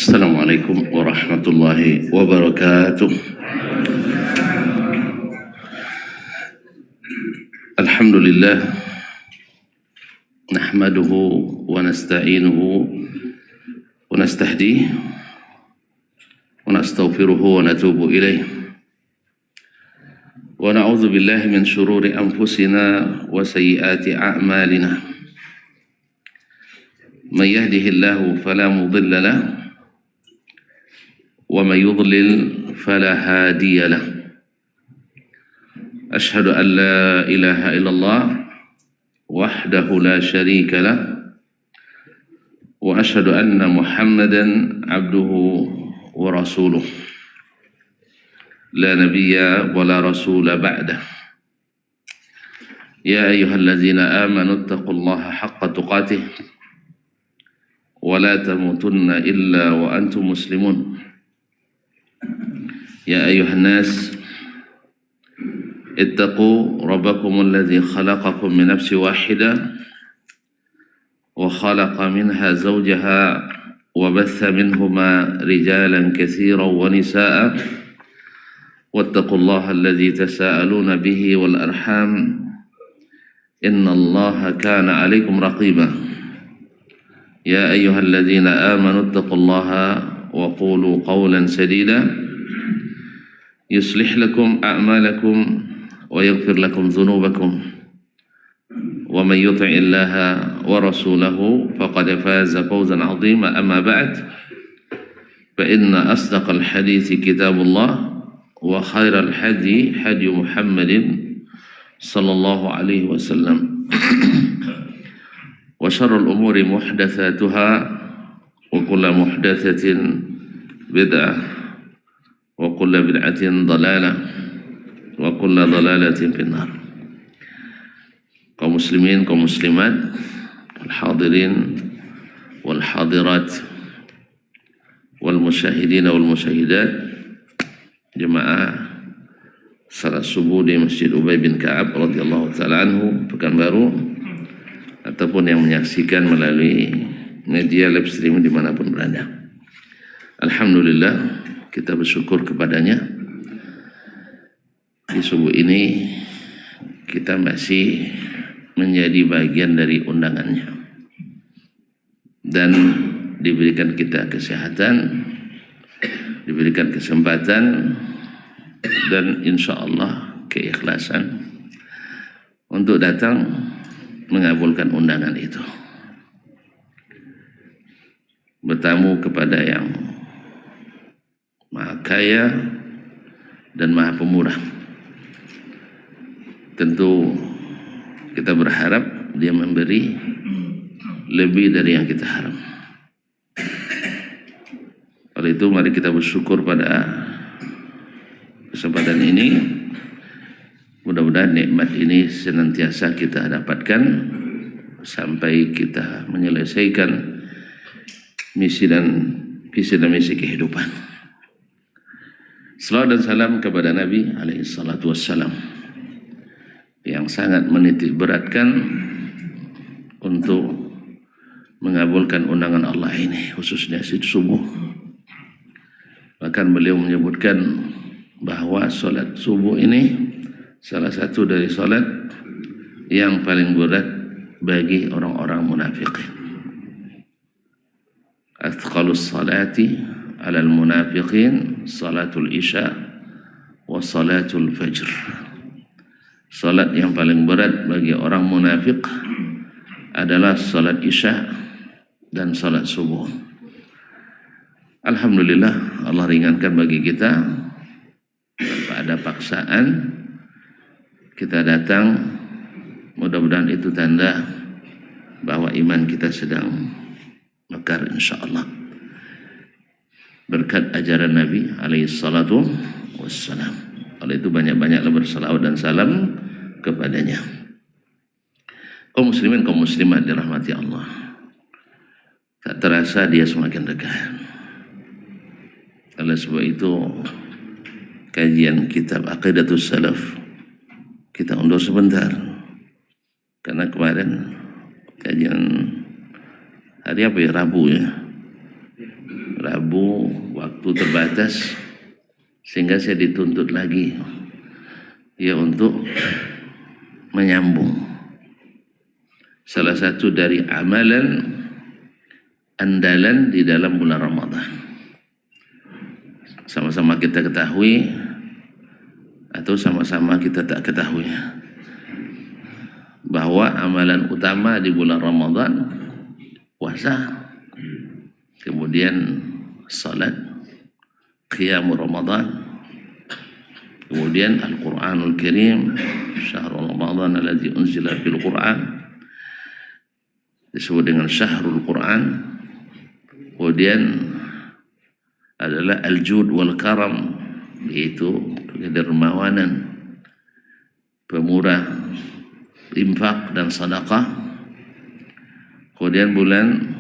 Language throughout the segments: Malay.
Assalamualaikum warahmatullahi wabarakatuh. Alhamdulillah, nahmaduhu wa nasta'inuhu wa nastahdihi wa nastaghfiruhu wa natubu ilaih wa na'udzu billahi min syururi anfusina wa sayyiati a'malina. May yahdihillahu fala mudilla lahu ومن يضلل فلا هادي له أشهد أن لا إله إلا الله وحده لا شريك له وأشهد أن محمدا عبده ورسوله لا نبي ولا رسول بعده يا أيها الذين آمنوا اتقوا الله حق تقاته ولا تموتن إلا وأنتم مسلمون يا أيها الناس اتقوا ربكم الذي خلقكم من نفس واحدة وخلق منها زوجها وبث منهما رجالا كثيرا ونساء واتقوا الله الذي تساءلون به والأرحام إن الله كان عليكم رقيبا يا أيها الذين آمنوا اتقوا الله وقولوا قولا سديدا يصلح لكم أعمالكم ويغفر لكم ذنوبكم ومن يطع الله ورسوله فقد فاز فوزا عظيما أما بعد فإن أصدق الحديث كتاب الله وخير الحدي حدي محمد صلى الله عليه وسلم وشر الأمور محدثاتها وكل محدثة بدعة وكل بدعة ضلالة وكل ضلالة في النار. Kaum muslimin, kaum muslimat, al-hadirin wal hadirat wal musyahidin wal musyahidat, jemaah salat subuh di Masjid Ubay bin Ka'ab radhiyallahu taala anhu Pekanbaru, ataupun yang menyaksikan melalui media live streaming dimanapun berada. Alhamdulillah, kita bersyukur kepadanya. Di subuh ini kita masih menjadi bagian dari undangannya dan diberikan kita kesehatan, diberikan kesempatan dan insya Allah keikhlasan untuk datang mengabulkan undangan itu, bertamu kepada yang Maha Kaya dan Maha Pemurah. Tentu kita berharap Dia memberi lebih dari yang kita harap. Oleh itu mari kita bersyukur pada kesempatan ini. Mudah-mudahan nikmat ini senantiasa kita dapatkan sampai kita menyelesaikan misi dan visi dan misi kehidupan. Salawat dan salam kepada Nabi alaihi salatu wassalam yang sangat menitik beratkan untuk mengabulkan undangan Allah ini, khususnya subuh. Bahkan beliau menyebutkan bahwa salat subuh ini salah satu dari salat yang paling berat bagi orang-orang munafikin. Athqalus salati alal munafiqin salatul isya wa salatul fajr. Salat yang paling berat bagi orang munafik adalah salat isya dan salat subuh. Alhamdulillah, Allah ringankan bagi kita tanpa ada paksaan kita datang. Mudah-mudahan itu tanda bahwa iman kita sedang mekar insyaallah, berkat ajaran Nabi alaihi salatu wassalam. Oleh itu banyak-banyaklah bersalawat dan salam kepadanya. Kaum muslimin, kaum muslimat dirahmati Allah, tak terasa dia semakin dekat. Oleh sebab itu kajian kitab Aqidatus Salaf kita undur sebentar, karena kemarin kajian hari apa ya, Rabu ya, Rabu waktu terbatas, sehingga saya dituntut lagi ya untuk menyambung. Salah satu dari amalan andalan di dalam bulan Ramadan, sama-sama kita ketahui atau sama-sama kita tak ketahui, bahwa amalan utama di bulan Ramadan puasa, kemudian salat, qiyamul Ramadan, kemudian Al-Quranul Karim, syahrul Ramadan alladzi unzila fil Quran, disebut dengan syahrul Quran. Kemudian adalah al-jud wal karam, yaitu kedermawanan, pemurah, infak dan sedekah. Kemudian bulan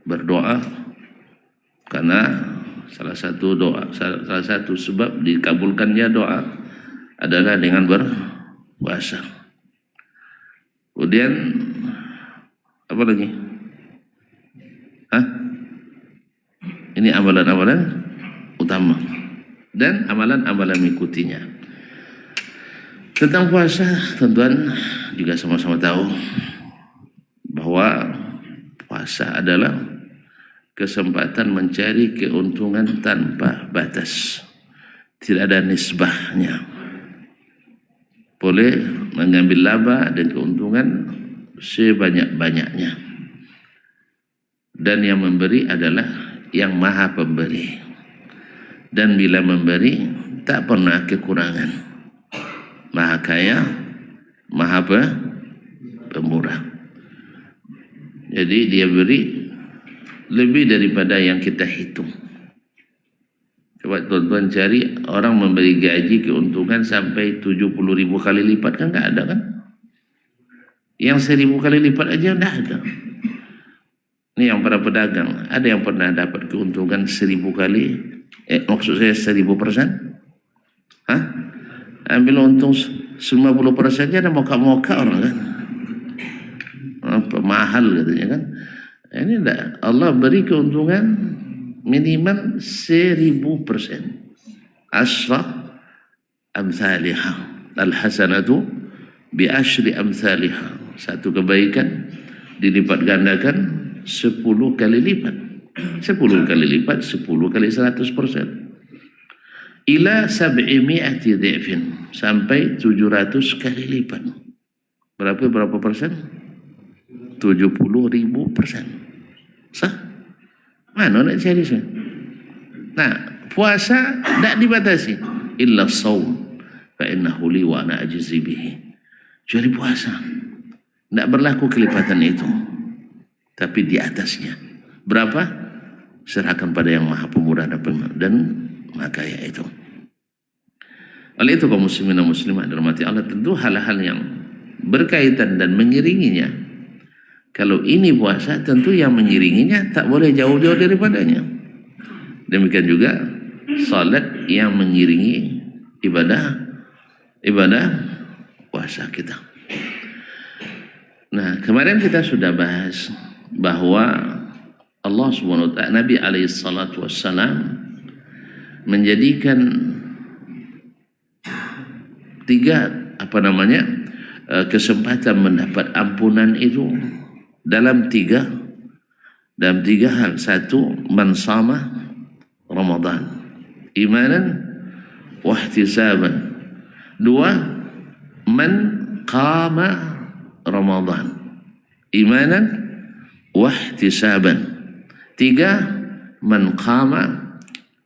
berdoa, karena salah satu sebab dikabulkannya doa adalah dengan berpuasa. Kemudian apa lagi? Ini amalan-amalan utama dan amalan-amalan mengikutinya. Tentang puasa, tuan-tuan juga sama-sama tahu bahwa puasa adalah kesempatan mencari keuntungan tanpa batas, tidak ada nisbahnya. Boleh mengambil laba dan keuntungan sebanyak-banyaknya, dan yang memberi adalah yang maha pemberi, dan bila memberi tak pernah kekurangan, maha kaya, maha pemurah. Jadi dia beri lebih daripada yang kita hitung. Coba tuan-tuan cari orang memberi gaji keuntungan sampai 70.000 kali lipat, kan nggak ada kan? Yang 1.000 kali lipat aja nggak ada. Ini yang para pedagang, ada yang pernah dapat keuntungan 1.000 kali, maksud saya 1.000%? Ambil untung 50% aja, ada moka-moka orang kan? Apa mahal katanya kan? Ini enggak, Allah beri keuntungan minimal 1.000%. Asra amthaliha, al-hasanatu bi asyri amthaliha. Satu kebaikan dilipat gandakan 10 kali lipat. 10 kali lipat, 10 kali 100%. Ila 700 dhi'fin, sampai 700 kali lipat. Berapa persen? 70.000%. Sah? Mana nak cari sih? Nah, puasa tak dibatasi. Illa saum fa innahu li wa ana ajzi bihi. Jadi puasa tak berlaku kelipatan itu, tapi di atasnya. Berapa? Serahkan pada yang maha pemurah dan maha kaya itu. Oleh itu kaum muslimin dan muslimah dirahmati Allah, tentu hal-hal yang berkaitan dan mengiringinya, kalau ini puasa tentu yang mengiringinya tak boleh jauh-jauh daripadanya. Demikian juga salat yang mengiringi ibadah puasa kita. Nah, kemarin kita sudah bahas bahwa Allah Subhanahu wa ta'ala, Nabi alaihi salatu wassalam menjadikan tiga kesempatan mendapat ampunan itu dalam tiga hal. Satu, man sama Ramadan imanan wa ihtisaban. Dua, man qama Ramadan imanan wa ihtisaban. Tiga, man qama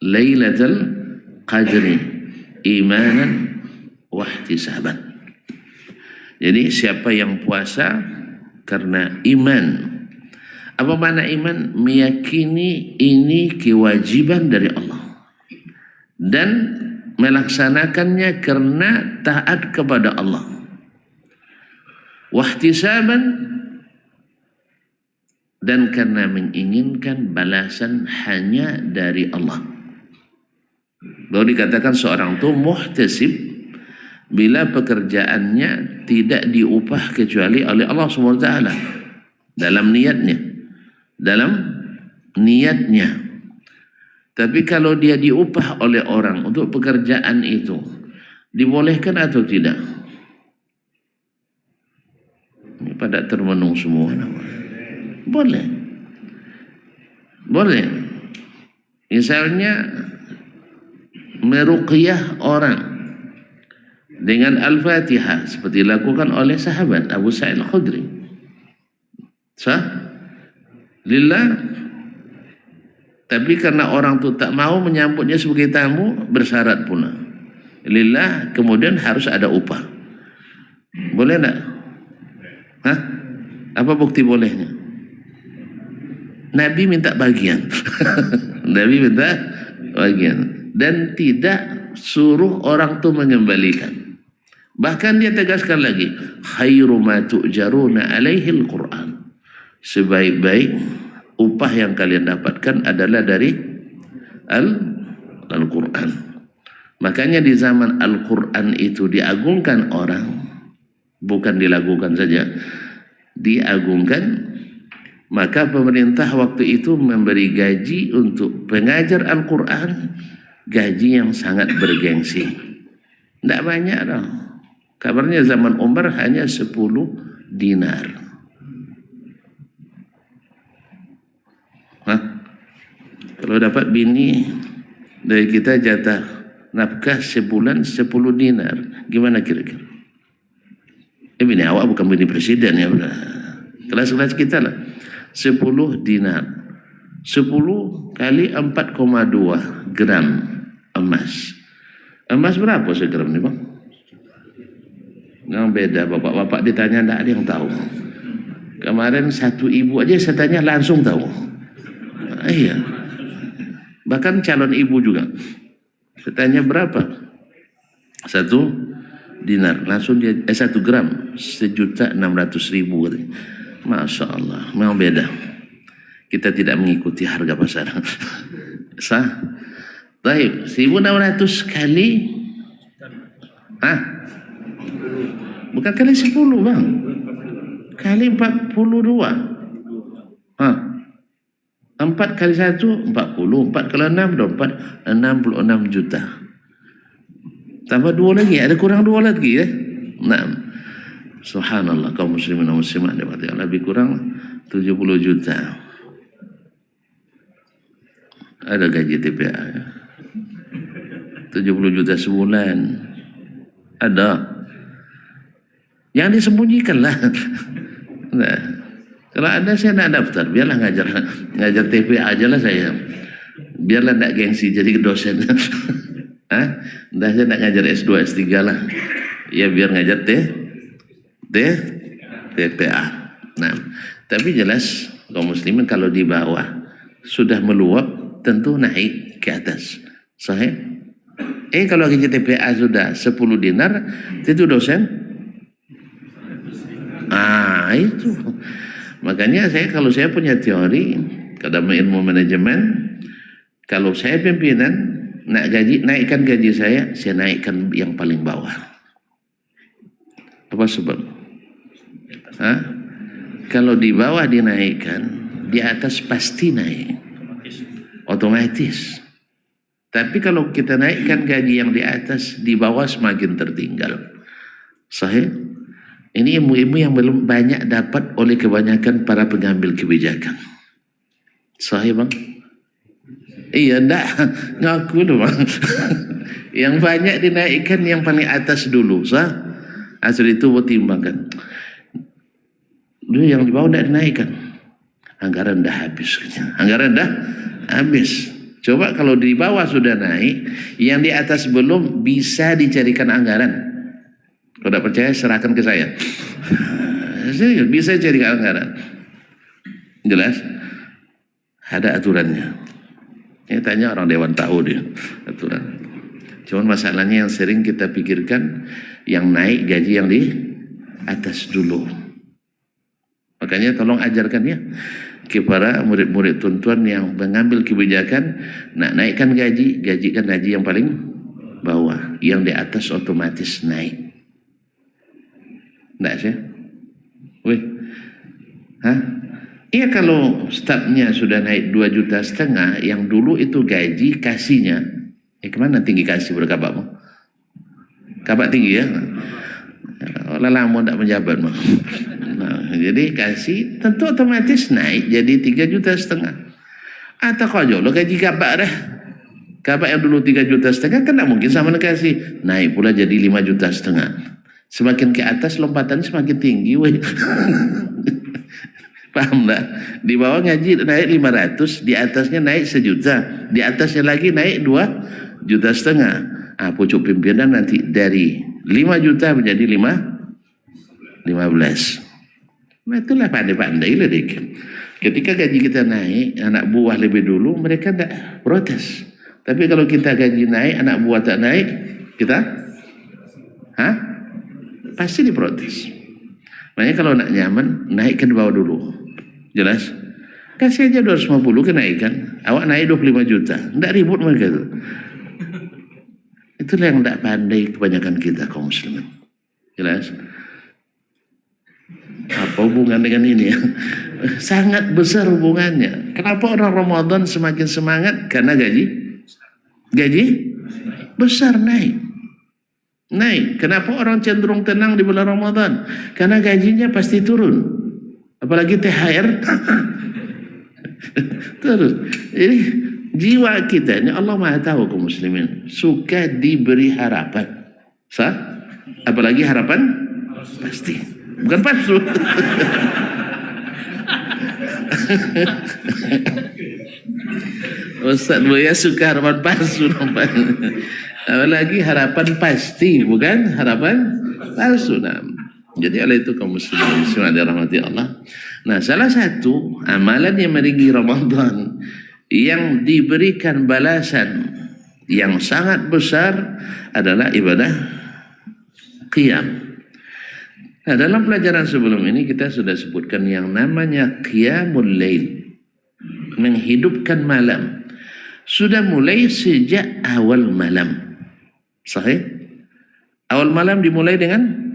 lailatul qadri imanan wa ihtisaban. Jadi siapa yang puasa karena iman. Apa makna iman? Meyakini ini kewajiban dari Allah dan melaksanakannya karena taat kepada Allah. Wahtisaban, dan karena menginginkan balasan hanya dari Allah. Baru dikatakan seorang itu muhtasib bila pekerjaannya tidak diupah kecuali oleh Allah SWT dalam niatnya, dalam niatnya. Tapi kalau dia diupah oleh orang untuk pekerjaan itu, dibolehkan atau tidak? Ini pada termenung semua. Boleh. Boleh. Misalnya meruqyah orang dengan Al-Fatihah seperti dilakukan oleh sahabat Abu Sa'id Al-Khudri. Sah? Lillah. Tapi karena orang itu tak mau menyambutnya sebagai tamu, bersyarat pula. Lillah, kemudian harus ada upah. Boleh tak? Hah? Apa bukti bolehnya? Nabi minta bagian. Nabi minta bagian. Dan tidak suruh orang itu mengembalikan. Bahkan dia tegaskan lagi, khairu ma tu'jaruna alaihi al-Quran. Sebaik-baik upah yang kalian dapatkan adalah dari Al-Quran. Makanya di zaman Al-Quran itu diagungkan orang, bukan dilakukan saja, diagungkan. Maka pemerintah waktu itu memberi gaji untuk pengajar Al-Quran, gaji yang sangat bergengsi. Tidak banyak dong. Kabarnya zaman Umar hanya 10 dinar. Kalau dapat bini dari kita jatah nafkah sebulan 10 dinar, gimana kira-kira? Bini awak bukan bini presiden ya, kelas-kelas kita lah. 10 dinar, 10 kali 4,2 gram emas. Emas berapa segram nih bang? Yang beda, bapak-bapak ditanya tidak ada yang tahu. Kemarin satu ibu aja saya tanya langsung tahu. Iya. Bahkan calon ibu juga. Saya tanya berapa? 1 dinar. Langsung dia 1 gram 1.600.000 katanya. Masya Allah. Memang beda. Kita tidak mengikuti harga pasar. Sah? Baik. 1.600 kali. Hah? Bukan kali 10 bang. Kali 42. Hah? 4 kali 1, 40. 4 kali 6, 24, 66 juta. Tambah 2 lagi, ada kurang 2 lagi ya. Nah, subhanallah, kaum muslimin dan muslimat lebih kurang 70 juta. Ada gaji TPA ya. 70 juta sebulan. Ada. Yang disembunyikan lah. Nah, kalau ada saya nak daftar, biarlah ngajar TPA aja lah saya. Biarlah nak gengsi jadi dosen. Hah? Dah saya nak ngajar S2, S3 lah. Ya biar ngajar TPA. Nah, tapi jelas kaum muslimin kalau di bawah sudah meluap tentu naik ke atas. Sahih? Kalau gaji TPA sudah 10 dinar, itu dosen? Itu. Makanya kalau saya punya teori dalam ilmu manajemen, kalau saya pimpinan naikkan gaji saya naikkan yang paling bawah. Apa sebab? Kalau di bawah dinaikkan, di atas pasti naik. Otomatis. Tapi kalau kita naikkan gaji yang di atas, di bawah semakin tertinggal. Sahih? Ini ilmu-ilmu yang belum banyak dapat oleh kebanyakan para pengambil kebijakan. Sahih bang? Iya enggak, ngaku dulu bang. Yang banyak dinaikkan yang paling atas dulu, sah? Asal itu buat timbangkan. Dulu yang di bawah tidak dinaikkan. Anggaran dah habis. Anggaran dah habis. Coba kalau di bawah sudah naik, yang di atas belum, bisa dicarikan anggaran. Kalau tidak percaya serahkan ke saya. Bisa carikan anggaran. Jelas? Ada aturannya. Ini tanya orang dewan tahu dia aturan. Cuman masalahnya yang sering kita pikirkan yang naik gaji yang di atas dulu. Makanya tolong ajarkan ya kepada murid-murid tuan-tuan yang mengambil kebijakan, nak naikkan gaji, gajikan gaji yang paling bawah, yang di atas otomatis naik. Enggak sih? Wih. Iya, kalau stafnya sudah naik 2,5 juta, yang dulu itu gaji kasihnya, kemana tinggi kasih berkabakmu? Kabak tinggi ya? Lama tak menjabat mah. Nah, jadi kasih tentu otomatis naik jadi 3,5 juta. Atau kau lo gaji kabak dah. Kabak yang dulu 3,5 juta kan tak mungkin sama nak kasih. Naik pula jadi 5,5 juta. Semakin ke atas lompatan semakin tinggi, weh. Paham tak? Di bawah ngaji naik 500, di atasnya naik 1 juta, di atasnya lagi naik 2,5 juta. Pucuk pimpinan nanti dari 5 juta menjadi 15. Nah, itulah pandai-pandai lah dikit. Ketika gaji kita naik, anak buah lebih dulu, mereka tak protes. Tapi kalau kita gaji naik, anak buah tak naik, kita pasti diprotes. Makanya kalau nak nyaman, naikkan bawah dulu. Jelas? Kasih aja 250 kenaikan. Awak naik 25 juta. Tidak ribut mereka itu. Itulah yang tidak pandai kebanyakan kita kaum muslimin. Jelas? Apa hubungan dengan ini ya? Sangat besar hubungannya. Kenapa orang Ramadan semakin semangat? Karena gaji besar naik. Kenapa orang cenderung tenang di bulan Ramadan? Karena gajinya pasti turun. Apalagi THR terus. Jadi jiwa kita ini Allah Maha tahu kaum muslimin suka diberi harapan. Apalagi harapan pasti, bukan palsu. Ustaz Buya suka harapan palsu. Apalagi harapan pasti, bukan harapan palsu. Jadi oleh itu kaum muslimin semua dirahmati Allah. Nah, salah satu amalan yang meringi Ramadan yang diberikan balasan yang sangat besar adalah ibadah qiyam. Nah, dalam pelajaran sebelum ini kita sudah sebutkan yang namanya qiyamul lail, menghidupkan malam. Sudah mulai sejak awal malam. Sahih? Awal malam dimulai dengan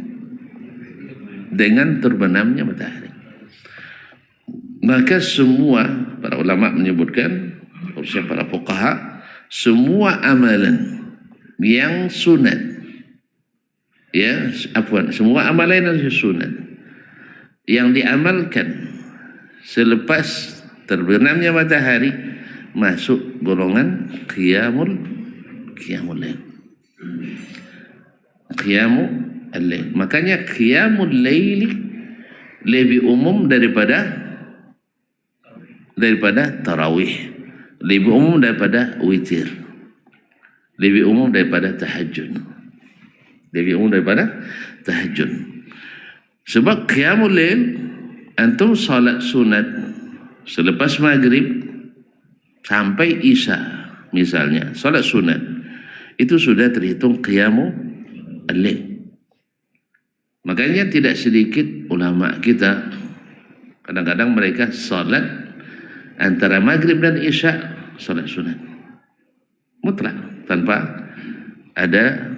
terbenamnya matahari. Maka semua para ulama menyebutkan, khususnya para fuqaha, semua amalan yang sunat, semua amalan yang sunat yang diamalkan selepas terbenamnya matahari masuk golongan qiyamul lail. Makanya qiyamul laili lebih umum daripada tarawih, lebih umum daripada witir, lebih umum daripada tahajud, sebab qiyamul lail antum salat sunat selepas maghrib sampai isya misalnya, salat sunat itu sudah terhitung qiyamul lail. Makanya tidak sedikit ulama kita kadang-kadang mereka salat antara maghrib dan isya salat sunat mutlak tanpa ada,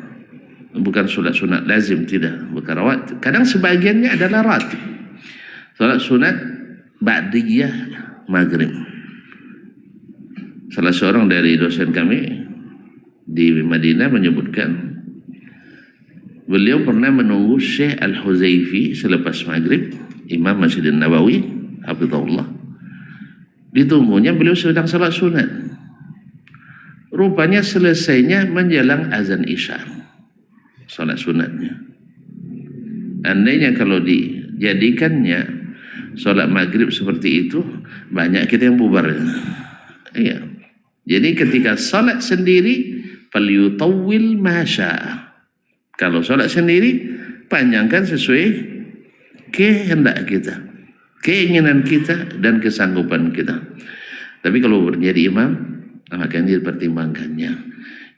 bukan salat sunat lazim, tidak, bukan rawatib. Kadang sebagiannya adalah ratib. Salat sunat ba'diyah maghrib. Salah seorang dari dosen kami di Madinah menyebutkan beliau pernah menunggu Syekh Al-Huzaifi selepas maghrib, Imam Masjid Nabawi, hafizahullah. Ditunggunya beliau sedang salat sunat. Rupanya selesainya menjelang azan isya salat sunatnya. Andainya kalau dijadikannya salat maghrib seperti itu, banyak kita yang bubar. Iya. Jadi ketika salat sendiri, falyutawwil ma syaa. Kalau sholat sendiri, panjangkan sesuai kehendak kita, keinginan kita, dan kesanggupan kita. Tapi kalau menjadi imam, maka ini dipertimbangkannya.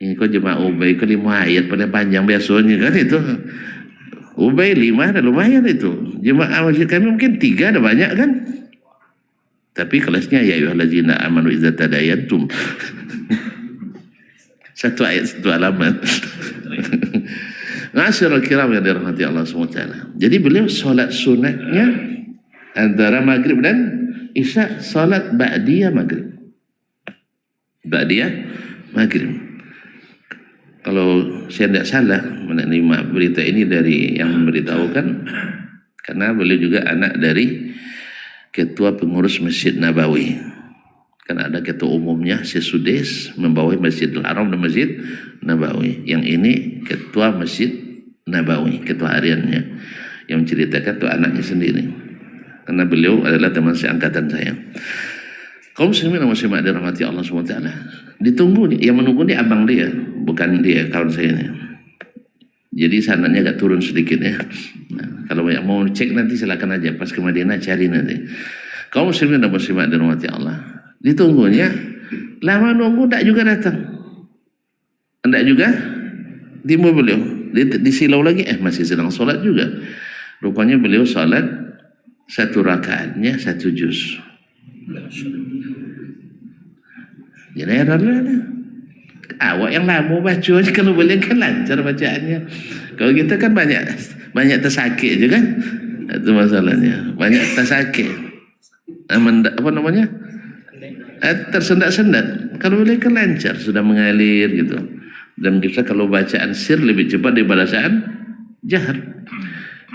Ini kok jemaah Ubay ke 5 ayat pada panjang biasanya kan itu. Ubay 5 dah lumayan itu. Jemaah masjid kami mungkin 3 dah banyak kan. Tapi kelasnya ya ayyuhallazina amanu idza tadayantum. Satu ayat satu halaman. Masyarul kiram yang dirahmati Allah SWT. Jadi beliau solat sunatnya antara maghrib dan Isya salat ba'diyah maghrib. Ba'diyah maghrib. Kalau saya tidak salah menerima berita ini dari yang memberitahukan, karena beliau juga anak dari ketua pengurus Masjid Nabawi. Karena ada ketua umumnya Sesudais membawahi Masjidil Haram dan Masjid Nabawi. Yang ini ketua Masjid Nabawi, ketua hariannya, yang menceritakan itu anaknya sendiri. Karena beliau adalah teman seangkatan saya. Kaum muslimin dan muslimat dirahmati Allah SWT. Ditunggu nih, yang menunggu nih abang dia, bukan dia, kawan saya ini. Jadi sanadnya agak turun sedikit ya. Nah, kalau mau cek nanti silakan aja, pas ke Madinah cari nanti. Kaum muslimin dan muslimat dirahmati Allah. Ditunggunya, lama nunggu tak juga datang. Tidak juga timbul beliau. Disilau lagi, masih sedang sholat juga. Rupanya beliau sholat satu rakaatnya 1 juz. Jadi ada. Awak yang lama baca kalau boleh kan lancar bacaannya. Kalau kita kan banyak tersakit juga kan. Itu masalahnya. Banyak tersakit. Apa namanya? Tersendat-sendat. Kalau boleh kan lancar, sudah mengalir gitu. Dan bisa kalau bacaan sir lebih cepat daripada bacaan jahar.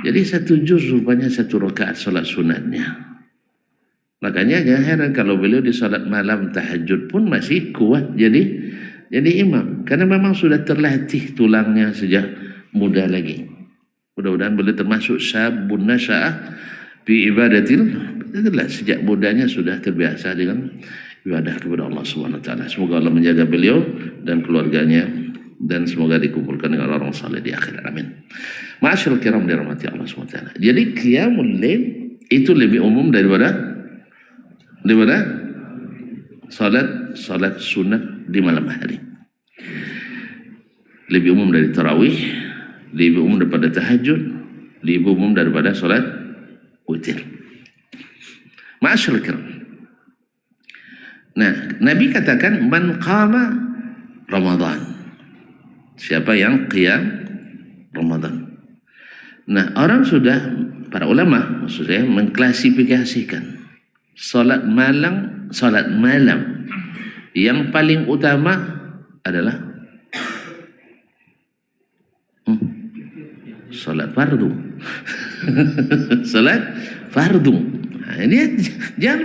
Jadi 1 juz rupanya 1 rakaat salat sunatnya. Makanya jangan heran kalau beliau di salat malam tahajud pun masih kuat jadi imam. Karena memang sudah terlatih tulangnya sejak muda lagi. Mudah-mudahan beliau termasuk syabun nasya'ah fi ibadatil. Sejak mudanya sudah terbiasa dengan ibadah kepada Allah Subhanahu wa taala. Semoga Allah menjaga beliau dan keluarganya dan semoga dikumpulkan dengan orang saleh di akhirat. Amin. Ma'asyiral kiram dirahmati Allah Subhanahu wa taala. Jadi qiyamul lail itu lebih umum daripada salat sunat di malam hari. Lebih umum dari tarawih, lebih umum daripada tahajud, lebih umum daripada salat witir. Ma'asyiral kiram. Nah, Nabi katakan man qama Ramadan. Siapa yang qiyam Ramadan. Nah, orang sudah, para ulama maksudnya mengklasifikasikan salat malam yang paling utama adalah salat fardu. Salat fardu. Nah, ini jangan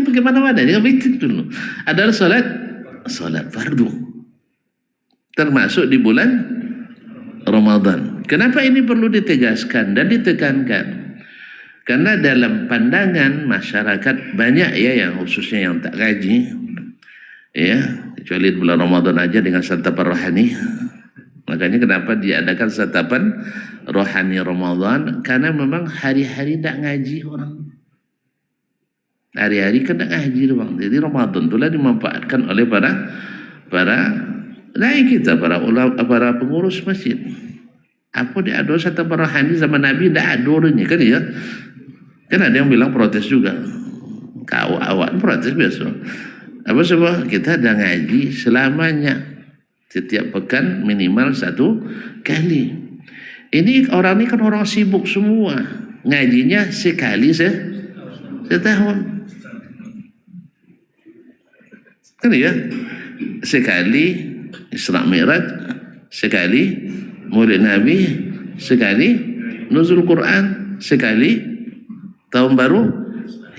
pergi mana-mana, jangan bikin dulu. Adalah salat fardu. Termasuk di bulan Ramadan. Kenapa ini perlu ditegaskan dan ditekankan? Karena dalam pandangan masyarakat banyak ya yang khususnya yang tak gaji, ya kecuali bulan Ramadan aja dengan santapan rohani. Makanya kenapa diadakan santapan rohani Ramadan? Karena memang hari-hari tak ngaji orang. Hari-hari kan tak ngaji doang. Jadi Ramadan itulah dimanfaatkan oleh para dai kita, para ulama, para pengurus masjid. Apa dia ada santapan rohani zaman Nabi tak ada orangnya kan ya? Kan ada yang bilang protes juga. Kau awak protes biasa. Apa sebab kita dah ngaji selamanya. Setiap pekan minimal 1 kali. Ini orang ini kan orang sibuk semua. Ngajinya sekali setahun. Kan ya? Sekali Isra Mi'raj, sekali Maulid Nabi, sekali Nuzul Quran, sekali Tahun Baru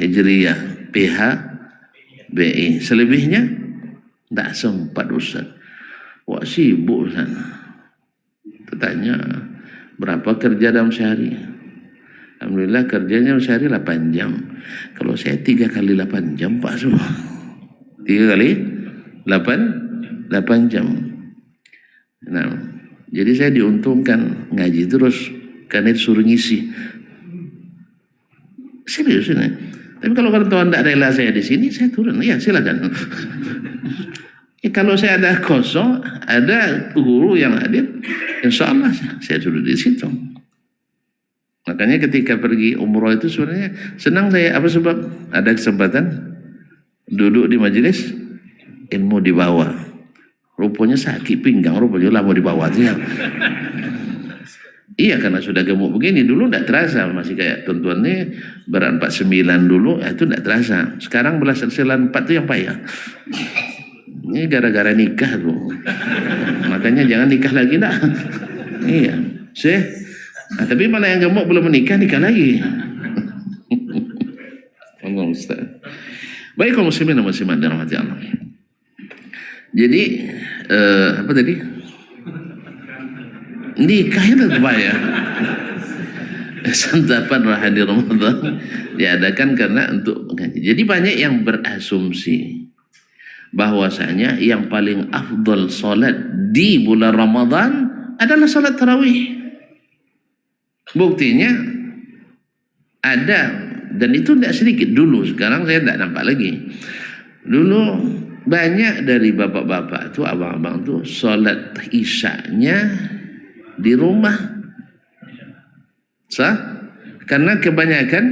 Hijriyah, PHBI. Selebihnya tak sempat Ustaz. Wah sibuk sana. Tanya berapa kerja dalam sehari? Alhamdulillah kerjanya sehari 8 jam. Kalau saya 3 kali 8 jam Pak semua. 3 kali 8 jam. Nah, jadi saya diuntungkan ngaji terus karena disuruh ngisi. Serius ini. Tapi kalau kawan tidak rela saya di sini, saya turun. Ya silakan. Kalau saya ada kosong, ada guru yang hadir, insya Allah saya duduk di situ. Makanya ketika pergi umroh itu sebenarnya senang saya. Apa sebab? Ada kesempatan duduk di majelis ilmu di bawah. Rupanya sakit pinggang, rupanya lama di bawah. Iya, karena sudah gemuk begini. Dulu tidak terasa, masih kayak tuan-tuan ini berat 49 dulu, itu tidak terasa. Sekarang belas 94 itu yang payah. Ini gara-gara nikah tuh. Makanya jangan nikah lagi dah. Iya. Nah, tapi malah yang gemuk belum menikah, nikah lagi. Allah Ustaz. Baik kaum muslimin dan muslimat dirahmati Allah. Jadi apa tadi? Nikah itu ya. Santapan rohani Ramadan diadakan karena untuk mengaji. Jadi banyak yang berasumsi bahwasanya yang paling afdal salat di bulan Ramadan adalah salat tarawih. Buktinya ada, dan itu tidak sedikit dulu. Sekarang saya tidak nampak lagi. Dulu banyak dari bapak-bapak itu, abang-abang itu salat isyaknya di rumah. Karena kebanyakan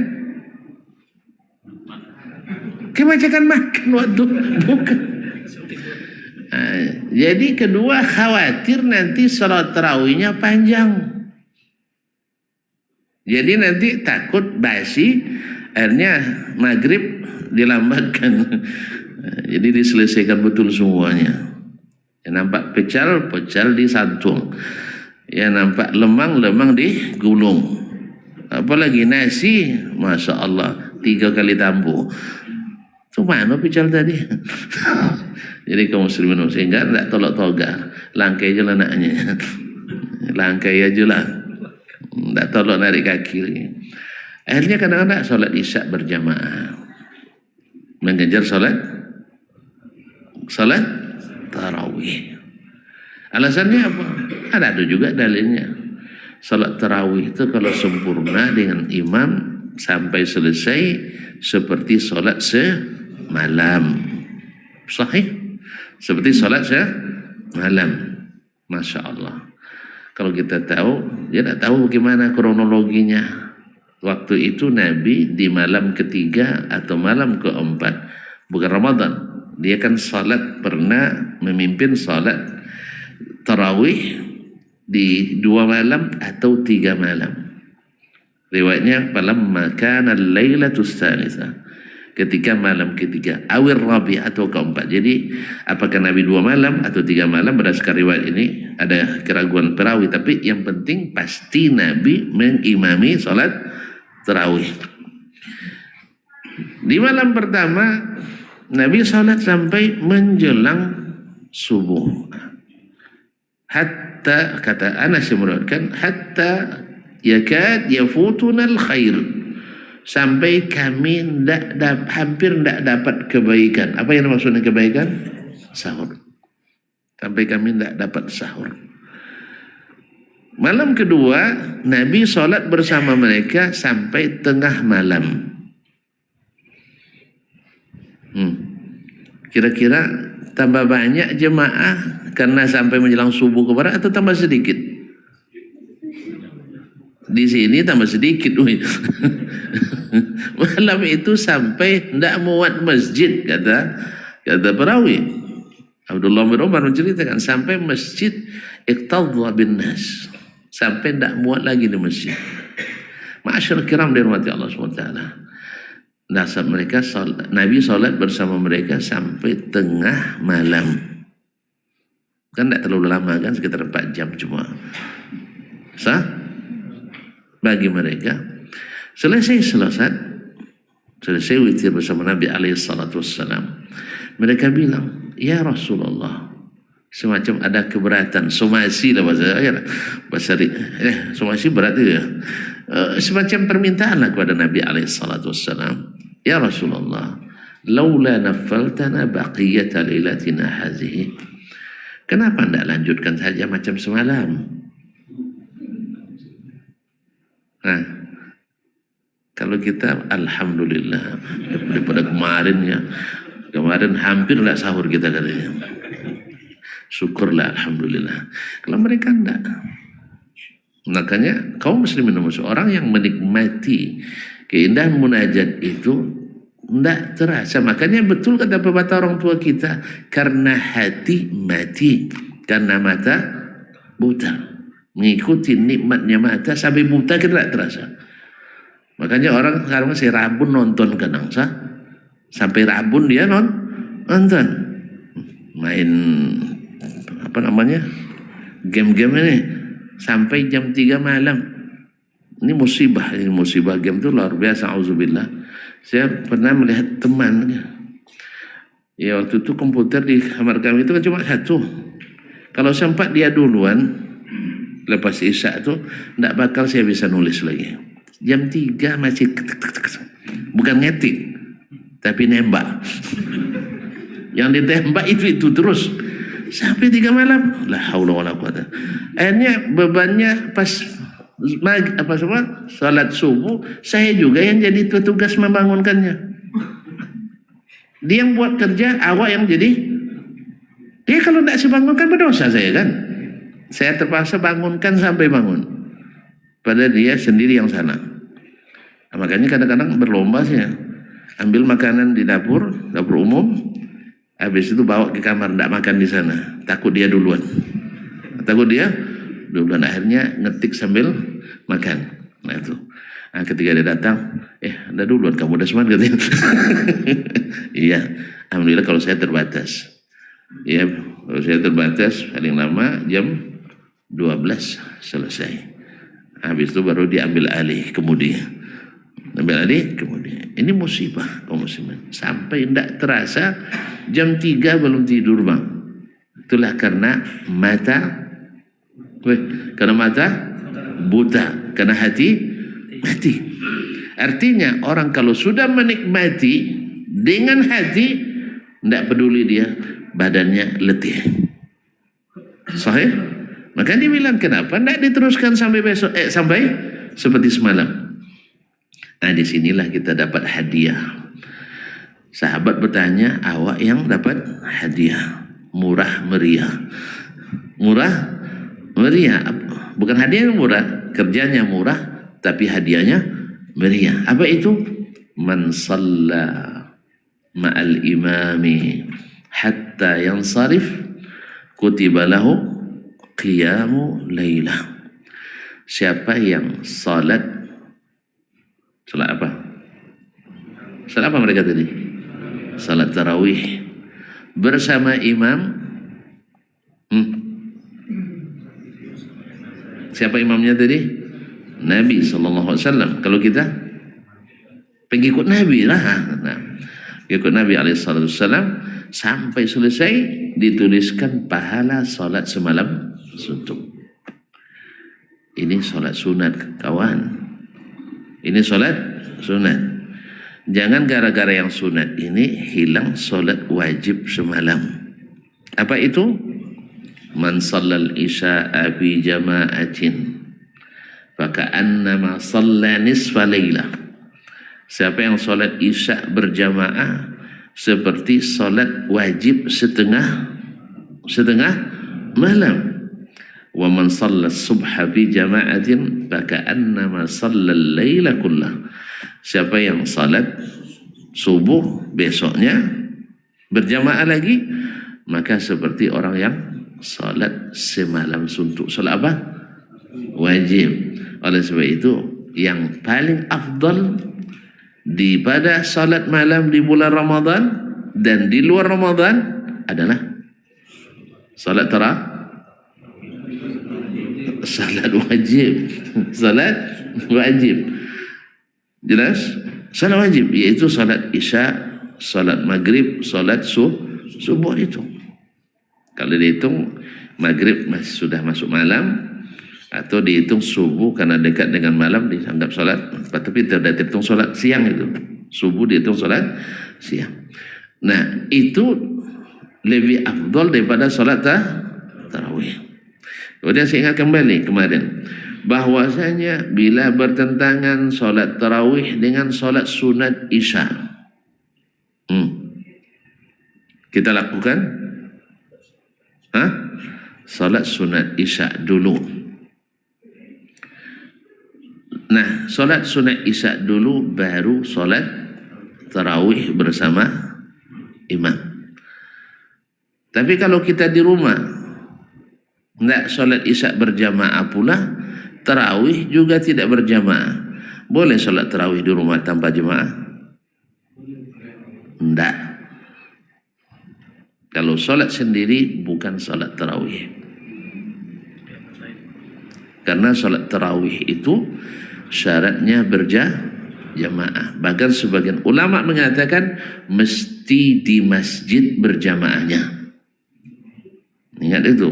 makan waktu bukan. Jadi kedua, khawatir nanti salat tarawihnya panjang. Jadi nanti takut basi, akhirnya maghrib dilambatkan. Jadi diselesaikan betul semuanya. Yang nampak pecal disantung. Yang nampak lemang digulung. Apalagi nasi, Masya Allah, 3 kali tampu. Itu mana pecal tadi? Jadi kaum muslimin sehingga tidak tolak toga, langkai aja lah anaknya. Langkai aja lah. Tidak tolak narik kaki. Akhirnya kadang-kadang sholat isya berjamaah, mengejar sholat tarawih. Alasannya apa? Ada juga dalilnya. Sholat tarawih itu kalau sempurna dengan imam sampai selesai seperti sholat semalam. Sahih? Seperti sholat semalam. Masya Allah. Kalau kita tahu, dia tidak tahu bagaimana kronologinya. Waktu itu Nabi di malam ketiga atau malam keempat, bukan Ramadan. Dia kan salat, pernah memimpin salat tarawih di 2 malam atau 3 malam. Riwayatnya falamma kana al-lailatus tsalitsah, ketika malam ketiga, awir rabi atau keempat. Jadi apakah Nabi 2 malam atau 3 malam, berdasarkan riwayat ini ada keraguan perawi, tapi yang penting pasti Nabi mengimami salat tarawih. Di malam pertama Nabi salat sampai menjelang subuh. Hatta, kata Anas yang meriwayatkan, hatta yakad yafutuna al-khair, sampai kami hampir tidak dapat kebaikan. Apa yang maksudnya kebaikan? Sahur. Sampai kami tidak dapat sahur. Malam kedua Nabi sholat bersama mereka sampai tengah malam. Kira-kira tambah banyak jemaah karena sampai menjelang subuh ke barat, atau tambah sedikit? Di sini tambah sedikit. Malam itu sampai tidak muat masjid, kata perawi. Abdullah bin Umar menceritakan sampai masjid iqtadha bin nas, sampai tidak muat lagi di masjid. Ma'asyar kiram dirahmati Allah SWT. Dasar mereka, Nabi sholat bersama mereka sampai tengah malam. Kan tidak terlalu lama kan, sekitar 4 jam cuma. Bagi mereka selesai witir bersama Nabi SAW, mereka bilang, ya Rasulullah, semacam ada keberatan, somasi lah bahasa somasi berat itu ya. Semacam permintaan lah kepada Nabi SAW, ya Rasulullah, laula nafaltana baqiyata lailatina hazihi, kenapa tidak lanjutkan saja macam semalam? Nah, kalau kita alhamdulillah daripada kemarin hampir tidak sahur kita katanya, syukurlah alhamdulillah. Kalau mereka tidak, makanya kaum muslimin orang yang menikmati keindahan munajat itu tidak terasa. Makanya betul kata pepatah orang tua kita, karena hati mati, karena mata buta. mengikuti nikmatnya mata sampai buta kita tidak terasa. Makanya orang sekarang si rabun nonton kadang sampai rabun dia nonton main apa namanya game-game ini sampai jam 3 malam. Ini musibah game itu luar biasa. Auzubillah. Saya pernah melihat teman ya, waktu itu komputer di kamar kami itu kan cuma satu. Kalau sempat dia duluan lepas isya itu tidak bakal saya bisa nulis lagi. Jam 3 masih bukan ngetik tapi nembak. Yang ditembak itu terus sampai 3 malam. La haula wala quwata. Akhirnya bebannya pas salat subuh saya juga yang jadi petugas membangunkannya. Dia yang buat kerja, awak yang jadi. Dia kalau tidak dibangunkan berdosa saya kan. Saya terpaksa bangunkan sampai bangun. Padahal dia sendiri yang sana. Nah, makanya kadang-kadang berlomba sih ya. Ambil makanan di dapur umum. Habis itu bawa ke kamar, tidak makan di sana. Takut dia duluan. Akhirnya ngetik sambil makan. Nah itu. Nah, ketika dia datang, udah duluan kamu udah semangat katanya. Iya. Alhamdulillah kalau saya terbatas. Ya, kalau saya terbatas paling lama jam 12 selesai. Habis itu baru diambil alih kemudian. Ini musibah kaum muslimin. Sampai tidak terasa jam 3 belum tidur bang. Itulah karena mata buta, karena hati mati. Artinya orang kalau sudah menikmati dengan hati, tidak peduli dia badannya letih. Sahih? Maka dia bilang kenapa tidak diteruskan sampai besok, sampai seperti semalam. Nah disinilah kita dapat hadiah. Sahabat bertanya, awak yang dapat hadiah murah meriah. Bukan hadiah yang murah, kerjanya murah, tapi hadiahnya meriah. Apa itu? Man shalla ma'al imami hatta yansarif kutiba lahu qiyamu laylah. Siapa yang salat apa? Salat apa mereka tadi? Salat tarawih bersama imam. Siapa imamnya tadi? Nabi SAW. Kalau kita pengikut Nabi lah. Nah, pengikut Nabi SAW sampai selesai dituliskan pahala salat semalam suntuk. Ini salat sunat kawan. Ini salat sunat. Jangan gara-gara yang sunat ini hilang salat wajib semalam. Apa itu? Man shallal isya'a fi jama'atin faka'annama shalla nisfa lailah. Siapa yang salat isya' berjamaah seperti salat wajib setengah malam. Wa man shalla subha fi jama'atin faka'annama shalla al-laila kullah. Siapa yang salat subuh besoknya berjamaah lagi, maka seperti orang yang salat semalam suntuk. Salat apa? Wajib. Oleh sebab itu yang paling afdal daripada salat malam di bulan Ramadan dan di luar Ramadan adalah salat salat wajib. Salat wajib. Jelas? Salat wajib yaitu salat isya, salat maghrib, salat subuh itu. Kalau dihitung maghrib sudah masuk malam atau dihitung subuh karena dekat dengan malam dianggap salat, tapi tidak dihitung salat siang itu. Subuh dihitung salat siang. Nah, itu lebih afdal daripada salat tarawih. Kemudian saya ingat kembali kemarin bahwasanya bila bertentangan salat tarawih dengan salat sunat isya, kita lakukan salat sunat isya dulu. Nah, salat sunat isya dulu baru salat tarawih bersama imam. Tapi kalau kita di rumah Tidak solat isya berjamaah pula, tarawih juga tidak berjamaah. Boleh solat tarawih di rumah tanpa jemaah? Tidak. Kalau solat sendiri bukan solat tarawih. Karena solat tarawih itu syaratnya berjamaah. Bahkan sebagian ulama mengatakan mesti di masjid berjamaahnya. Ingat itu.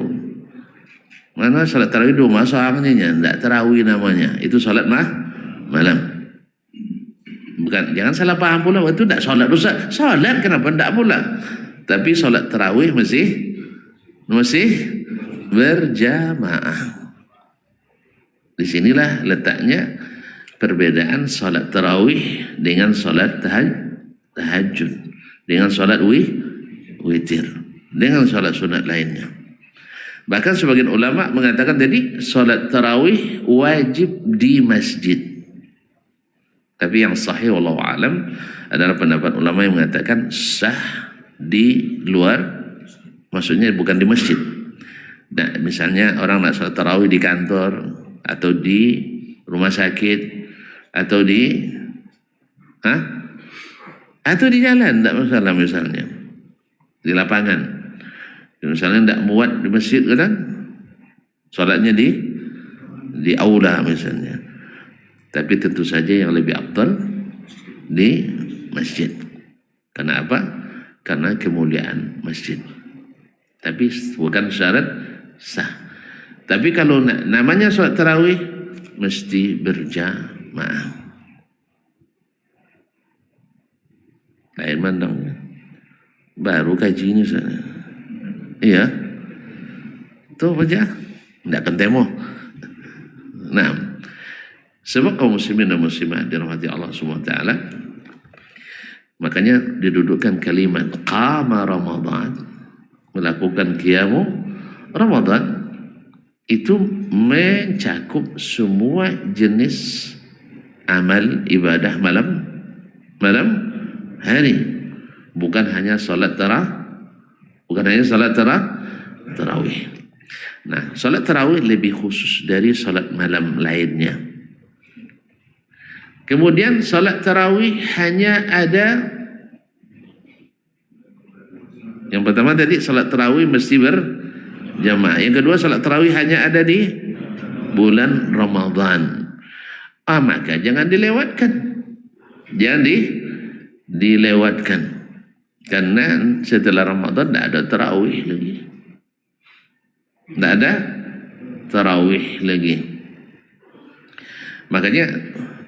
Mana salat tarawih di rumah soalnya tidak tarawih namanya. Itu salat malam. Bukan, jangan salah paham pula itu tidak salat dosa. Salat kenapa tidak pula? Tapi salat tarawih masih berjamaah. Di sinilah letaknya perbedaan salat tarawih dengan salat tahajud, dengan salat witir, dengan salat sunat lainnya. Bahkan sebagian ulama mengatakan tadi salat tarawih wajib di masjid. Tapi yang sahih wallahu alam adalah pendapat ulama yang mengatakan sah di luar, maksudnya bukan di masjid. Nah, misalnya orang nak salat tarawih di kantor atau di rumah sakit atau di jalan, tidak masalah. Misalnya di lapangan, misalnya tidak muat di masjid kan, solatnya di aula misalnya. Tapi tentu saja yang lebih afdal di masjid. Karena apa? Karena kemuliaan masjid. Tapi bukan syarat sah. Tapi kalau namanya sholat tarawih mesti berjamaah. Lain mandang. Baru kaji ini sana. Iya. Tuh aja. Tidak akan temo. Nah. Sebab kaum muslimin dan muslimat dirahmati Allah SWT, makanya didudukkan kalimat qama Ramadan, melakukan qiyamu Ramadan, itu mencakup semua jenis amal ibadah malam hari, bukan hanya salat tarawih. Nah, salat tarawih lebih khusus dari salat malam lainnya. Kemudian salat tarawih hanya ada, yang pertama tadi salat tarawih mesti berjamaah. Yang kedua salat tarawih hanya ada di bulan Ramadan. Maka jangan dilewatkan. Jangan dilewatkan. Karena setelah Ramadan tidak ada tarawih lagi. Tidak ada tarawih lagi. Makanya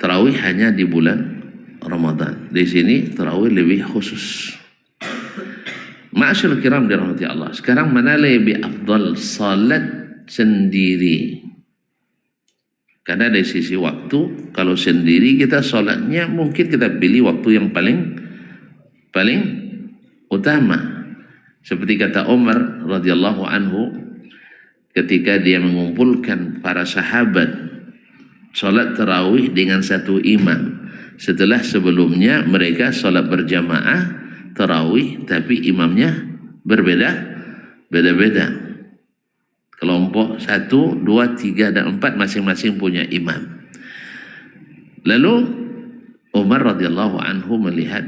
tarawih hanya di bulan Ramadan. Di sini tarawih lebih khusus. Ma'asyil kiram dirahmati Allah. Sekarang mana lebih afdal, salat sendiri? Karena dari sisi waktu, kalau sendiri kita salatnya mungkin kita pilih waktu yang paling utama. Seperti kata Umar radhiyallahu anhu ketika dia mengumpulkan para sahabat salat tarawih dengan satu imam. Setelah sebelumnya mereka salat berjamaah tarawih, tapi imamnya beda-beda. Kelompok 1, 2, 3, dan 4 masing-masing punya imam. Lalu Umar radhiyallahu anhu melihat,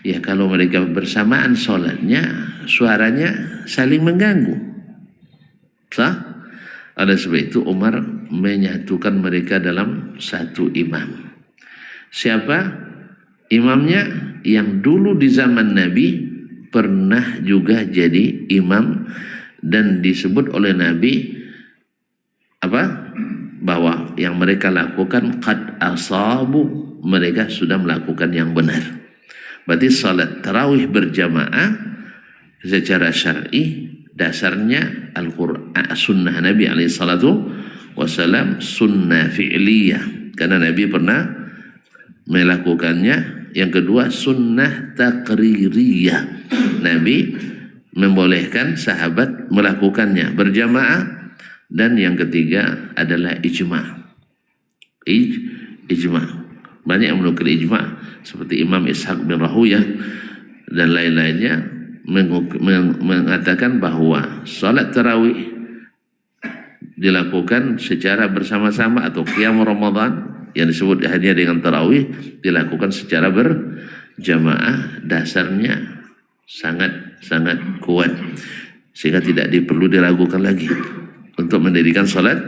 ya kalau mereka bersamaan salatnya, suaranya saling mengganggu. Sah? Oleh sebab itu Umar menyatukan mereka dalam satu imam. Siapa? Imamnya yang dulu di zaman Nabi pernah juga jadi imam dan disebut oleh Nabi bahwa yang mereka lakukan qad asabu, mereka sudah melakukan yang benar. Berarti salat tarawih berjamaah secara syar'i dasarnya Al-Quran, sunnah Nabi SAW, sunnah fi'liyah, karena Nabi pernah melakukannya. Yang kedua sunnah taqririyah, Nabi membolehkan sahabat melakukannya berjamaah. Dan yang ketiga adalah ijma'. Banyak yang menukil ijma', seperti Imam Ishaq bin Rahuyah dan lain-lainnya mengatakan bahwa salat tarawih dilakukan secara bersama-sama, atau qiyam Ramadan yang disebut hanya dengan tarawih dilakukan secara berjamaah, dasarnya sangat kuat sehingga tidak perlu diragukan lagi untuk mendirikan salat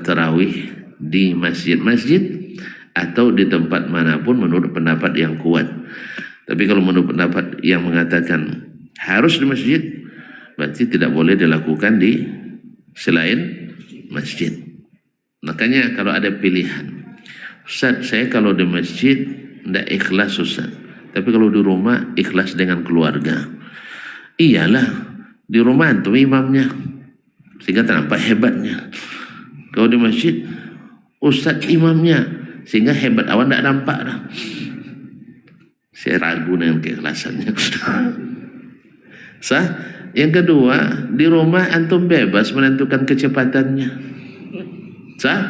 tarawih di masjid-masjid atau di tempat manapun menurut pendapat yang kuat. Tapi kalau menurut pendapat yang mengatakan harus di masjid, berarti tidak boleh dilakukan di selain masjid. Makanya kalau ada pilihan, Ustaz, saya kalau di masjid tidak ikhlas Ustaz, tapi kalau di rumah ikhlas dengan keluarga. Iyalah, di rumah itu imamnya sehingga nampak hebatnya. Kalau di masjid Ustaz imamnya sehingga hebat awak tidak nampak dah. Saya ragu dengan keikhlasannya. Sah? Yang kedua, di rumah antum bebas menentukan kecepatannya. Sah?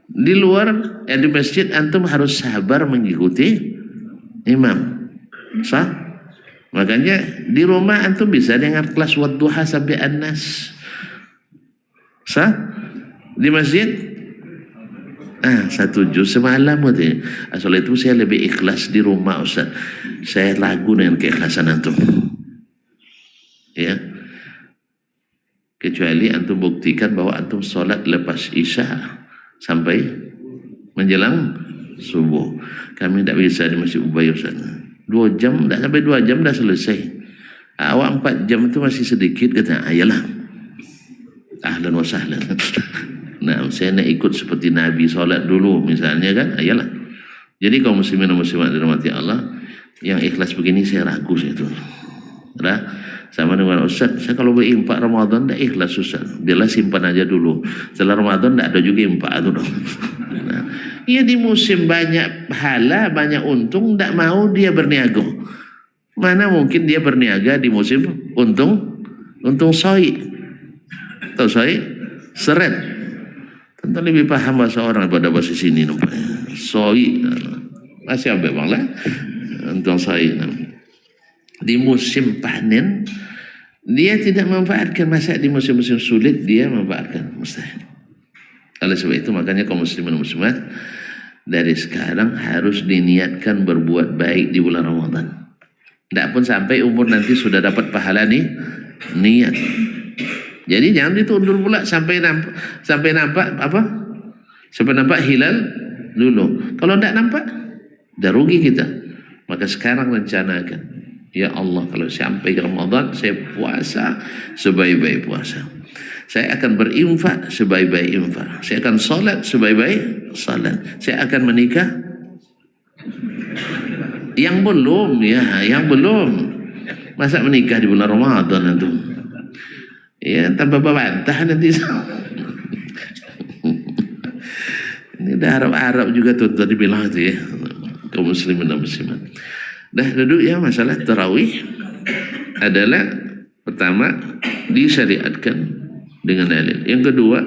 Di luar, di masjid antum harus sabar mengikuti imam. Sah? Makanya di rumah antum bisa dengar kelas wadduha sampai an-nas. Sah? Di masjid satu juz semalam gitu. Asal itu saya lebih ikhlas di rumah Ustaz. Saya ragu dengan keikhlasan antum. Ya, kecuali antum buktikan bahwa antum sholat lepas isya sampai menjelang subuh. Kami tidak bisa di Masjid Ubay Ustaz. 2 jam, tidak sampai 2 jam dah selesai. Awak 4 jam itu masih sedikit, kata. Ayalah, ahlan wa sahlan. Nah, saya nak ikut seperti Nabi sholat dulu misalnya kan. Ayalah. Jadi kaum muslimin dan muslimat dirahmati Allah, yang ikhlas begini saya ragu itu. Nah, sama dengan Ustaz, saya kalau berimpak Ramadan tidak ikhlas Ustaz, biarlah simpan aja dulu, setelah Ramadan tidak ada juga impak itu dong. Nah, ya di musim banyak pahala, banyak untung, tidak mau dia berniaga. Mana mungkin dia berniaga di musim untung soi. Tahu soi? Seret. Tentu lebih paham bahasa orang pada bahasa sini nampaknya. Soi. Masih apa bang lah? Untung soi. Di musim panen dia tidak memanfaatkan, masa di musim-musim sulit dia memanfaatkan, mustahil. Oleh sebab itu makanya kaum muslimin dan muslimat dari sekarang harus diniatkan berbuat baik di bulan Ramadan. Tidak pun sampai umur nanti sudah dapat pahala nih niat. Jadi jangan ditundur pula sampai nampak hilal dulu. Kalau tidak nampak, dah rugi kita. Maka sekarang rencanakan. Ya Allah, kalau sampai Ramadan saya puasa sebaik-baik puasa. Saya akan berinfak sebaik-baik infak. Saya akan salat sebaik-baik salat. Saya akan menikah. Yang belum. Masa menikah di bulan Ramadan itu? Ya, tanpa bantah nanti. Ini dah Arab-Arab juga tuh tadi bilang itu ya. Kaum muslimin dan muslimat. Dah duduk ya, masalah tarawih adalah pertama disyariatkan dengan dalil. Yang kedua,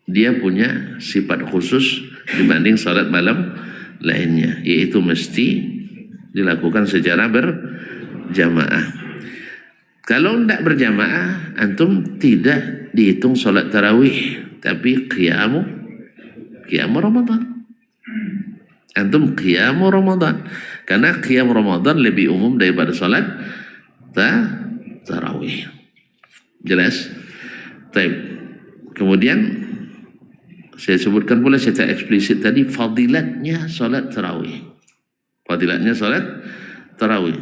dia punya sifat khusus dibanding salat malam lainnya, yaitu mesti dilakukan secara berjamaah. Kalau tidak berjamaah, antum tidak dihitung salat tarawih, tapi qiyam Ramadan. Antum qiyam Ramadan. Karena qiyam Ramadan lebih umum daripada salat tarawih. Jelas? Baik. Kemudian saya sebutkan pula secara eksplisit tadi fadilatnya salat tarawih. Fadilatnya salat tarawih.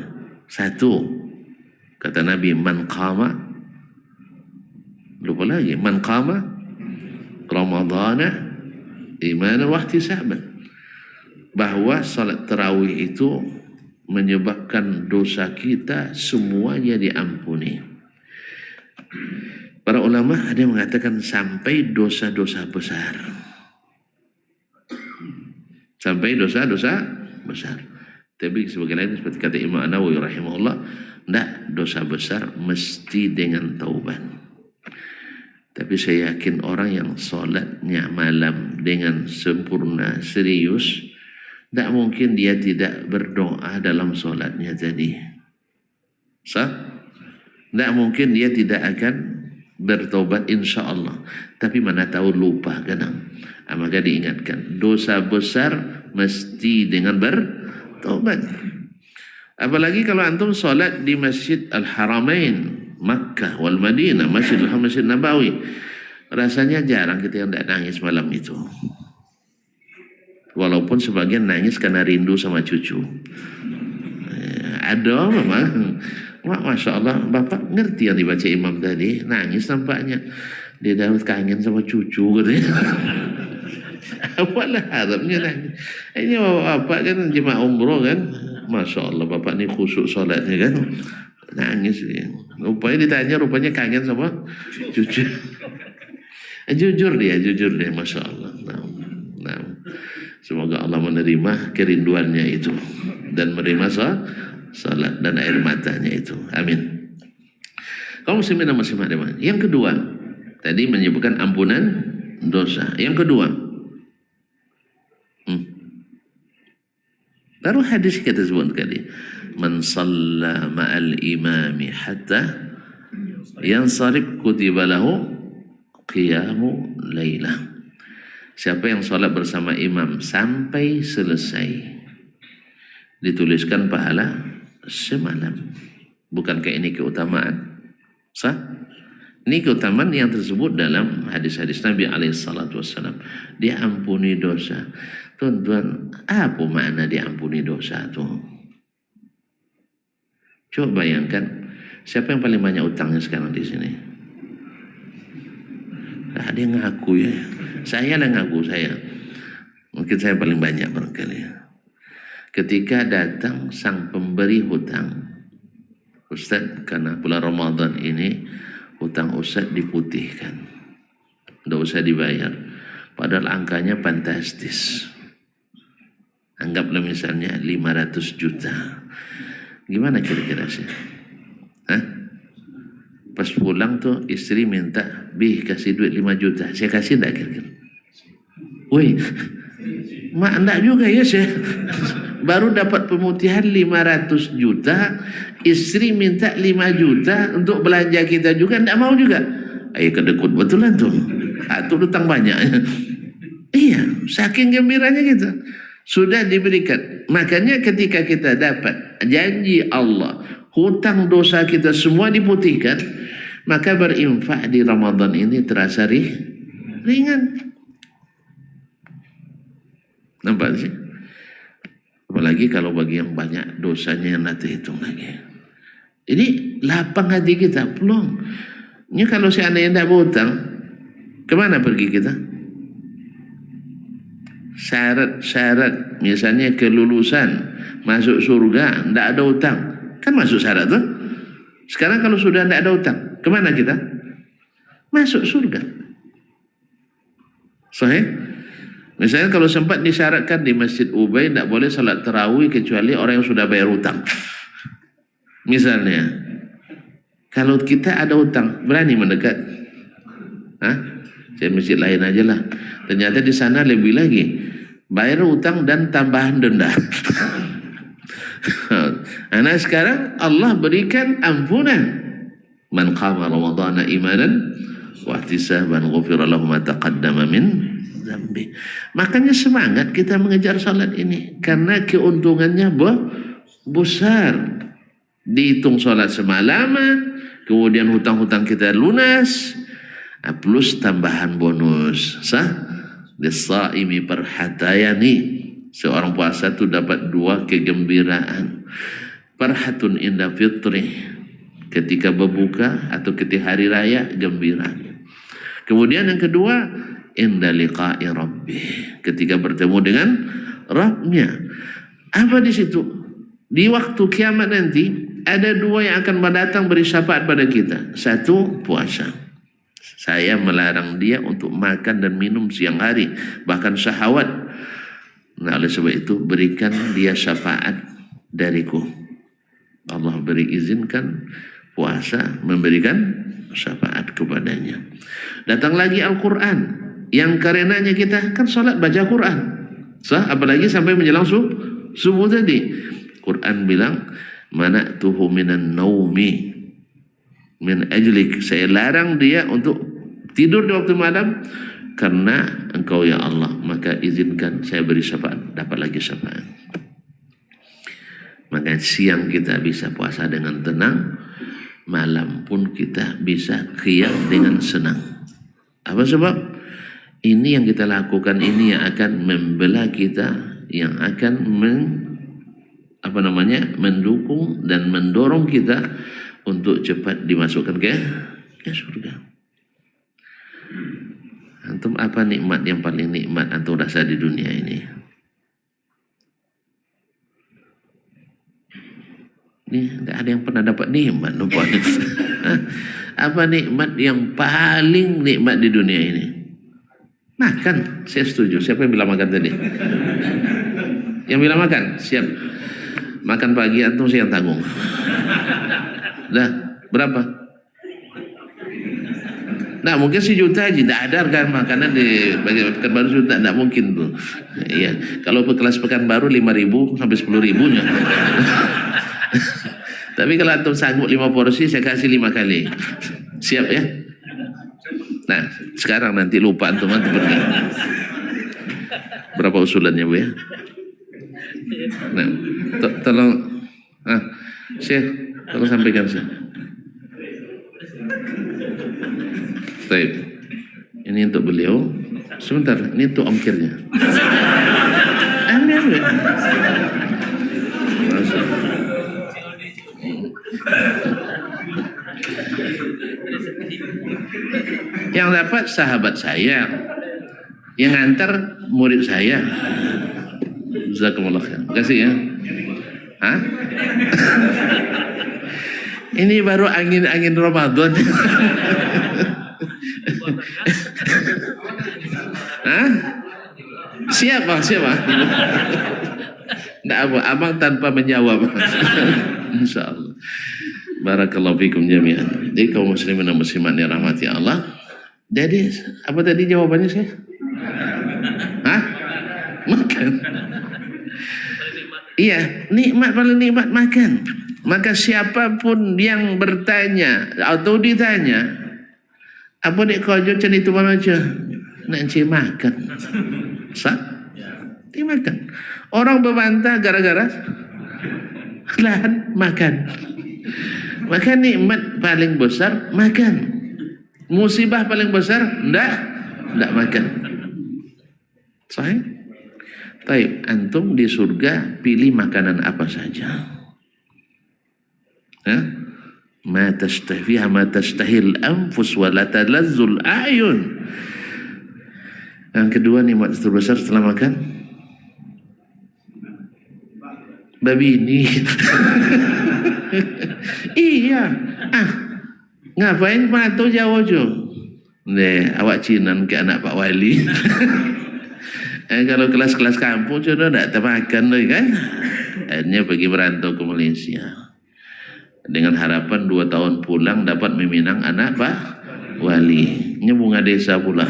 1, kata Nabi, man qama, lupa lagi, man qama Ramadana imanan wa ihtisaban, bahwa salat tarawih itu menyebabkan dosa kita semuanya diampuni. Para ulama ada yang mengatakan sampai dosa-dosa besar. Sampai dosa-dosa besar. Tapi sebagai lain seperti kata Imam An-Nawawi rahimahullah, tidak, dosa besar mesti dengan taubat. Tapi saya yakin orang yang solatnya malam dengan sempurna, serius, tidak mungkin dia tidak berdoa dalam solatnya tadi. Sah? Tidak mungkin dia tidak akan bertobat insya Allah. Tapi mana tahu lupa kadang. Maka diingatkan, dosa besar mesti dengan bertobat. Apalagi kalau antum sholat di Masjid Al-Haramain Makkah wal Madinah, Masjid Nabawi, rasanya jarang kita yang tidak nangis malam itu. Walaupun sebagian nangis karena rindu sama cucu. Ada memang. Masya Allah, Bapak ngerti yang dibaca imam tadi, nangis nampaknya. Dia dapat kangen sama cucu katanya. Apalah harapnya nangis. Ini Bapak kan jemaah umroh kan. Masya Allah, Bapak ini khusyuk sholatnya kan. Nangis dia. Rupanya ditanya, rupanya kangen sama cucu. Jujur dia, Masya Allah. Nah. Semoga Allah menerima kerinduannya itu dan menerima salat dan air matanya itu. Amin. Kaum muslimin dan muslimat. Yang kedua, tadi menyebutkan ampunan dosa. Yang kedua, baru hadis kita sebut tadi, man shalla ma'al imami hatta yansarif kutiba lahu qiyamu lailah. Siapa yang sholat bersama imam sampai selesai, dituliskan pahala semalam. Bukankah ini keutamaan? Sah? Ini keutamaan yang tersebut dalam hadis-hadis Nabi SAW. Dia ampuni dosa. Tuan-tuan, apa makna diampuni dosa itu? Coba bayangkan, siapa yang paling banyak utangnya sekarang di sini? Ada yang ngaku ya. Saya lah ngaku saya. Mungkin saya paling banyak barangkali. Ketika datang sang pemberi hutang, Ustaz, karena bulan Ramadan ini hutang Ustaz diputihkan, tidak usah dibayar. Padahal angkanya fantastis. Anggaplah misalnya 500 juta. Gimana kira-kira sih? Hah? Pas pulang tuh istri minta, "Bih kasih duit 5 juta. Saya kasih enggak kira-kira? Woi, mak enggak juga ya saya. Baru dapat pemutihan 500 juta, istri minta 5 juta untuk belanja kita juga, enggak mau juga. Ayo kedekut betulan tuh. Atau utang banyak. Iya, saking gembiranya kita. Sudah diberikan. Makanya ketika kita dapat janji Allah, hutang dosa kita semua diputihkan, maka berinfak di Ramadan ini terasa ringan. Nampak sih? Apalagi kalau bagi yang banyak dosanya yang nanti hitung lagi. Ini lapang hati kita, pelong. Ini kalau seandainya tidak berhutang, kemana pergi kita? Syarat-syarat, misalnya kelulusan, masuk surga, tidak ada hutang. Kan masuk syarat tuh. Sekarang kalau sudah tidak ada hutang, kemana kita? Masuk surga. Sahih? Misalnya kalau sempat disyaratkan di Masjid Ubay tidak boleh salat tarawih kecuali orang yang sudah bayar hutang. Misalnya, kalau kita ada hutang, berani mendekat? Hah? Saya masjid lain aja lah. Ternyata di sana lebih lagi, bayar hutang dan tambahan denda. Nah sekarang Allah berikan ampunan. Man qama ramadhana imanan wa ihtisaban ghufira lahu ma taqaddama min dzambi. Makanya semangat kita mengejar salat ini karena keuntungannya besar. Dihitung salat semalaman, kemudian hutang-hutang kita lunas, plus tambahan bonus. Lis-shaimi farhatayani. Seorang puasa itu dapat 2 kegembiraan. Farhatun inda fitri, ketika berbuka atau ketika hari raya gembira. Kemudian yang kedua, inda liqa'i rabbih, ketika bertemu dengan Rabbnya. Apa di situ? Di waktu kiamat nanti ada 2 yang akan datang beri syafaat pada kita. 1, puasa. Saya melarang dia untuk makan dan minum siang hari, bahkan syahwat. Nah, oleh sebab itu berikan dia syafaat dariku. Allah beri izinkan puasa memberikan syafaat kepadanya. Datang lagi Al-Quran, yang karenanya kita kan salat baca Quran. Apalagi sampai menjelang subuh tadi. Quran bilang, mana'tuhu minan naumi min ajlik, saya larang dia untuk tidur di waktu malam karena engkau ya Allah, maka izinkan saya beri syafaat, dapat lagi syafaat. Maka siang kita bisa puasa dengan tenang, malam pun kita bisa qiyam dengan senang. Apa sebab? Ini yang kita lakukan ini yang akan membela kita, yang akan mendukung dan mendorong kita untuk cepat dimasukkan ke surga. Antum apa nikmat yang paling nikmat antum rasa di dunia ini? Ini tidak ada yang pernah dapat nikmat. Apa nikmat yang paling nikmat di dunia ini? Makan, saya setuju. Siapa yang bilang makan tadi? Yang bilang makan, siap. Makan pagi antum saya yang tanggung. Dah, berapa? Nah, mungkin 1 juta aja, tidak ada harga makanan di Pekanbaru juta, tidak mungkin tuh. Iya, kalau kelas Pekanbaru 5.000 sampai 10.000 nya. Tapi kalau antum sanggup 5 porsi, saya kasih 5 kali. Siap ya? Nah, sekarang nanti lupa antum pergi. Berapa usulannya Bu ya? Nah, tolong, Syekh, tolong sampaikan Syekh. Baik, ini untuk beliau. Sebentar, ini untuk ongkirnya. Ambil. Yang dapat sahabat saya, yang ngantar murid saya. Jazakumullah khair. Terima kasih ya. Hah? Ini baru angin-angin Ramadan. Hah? Siapa? Nggak apa, abang tanpa menjawab. Insyaallah. Barakallahu fikum jami'an. Jadi kaum muslimin dan muslimat yang rahmati Allah. Jadi apa tadi jawabannya saya? Hah? Makan. Iya, nikmat paling nikmat makan. Maka siapapun yang bertanya atau ditanya, apa nek kojo cen itu mana aja? Nak cen makan. Sah? Dia makan. Orang berbantah gara-gara lahan makan. Maka nikmat paling besar makan. Musibah paling besar enggak makan. Sahih? Baik, antum di surga pilih makanan apa saja. Ma tashtahiha ma tashtahil anfus wa la talazzul a'yun. Yang kedua nikmat terbesar setelah makan babi ini. Iya. Ngapain patuh Jawa jo? Awak cinan ke anak Pak Wali. Kalau kelas-kelas kampung sudah tidak termakan kan. Akhirnya pergi merantau ke Malaysia. Dengan harapan 2 tahun pulang dapat meminang anak Pak Wali. Ini bunga desa pula.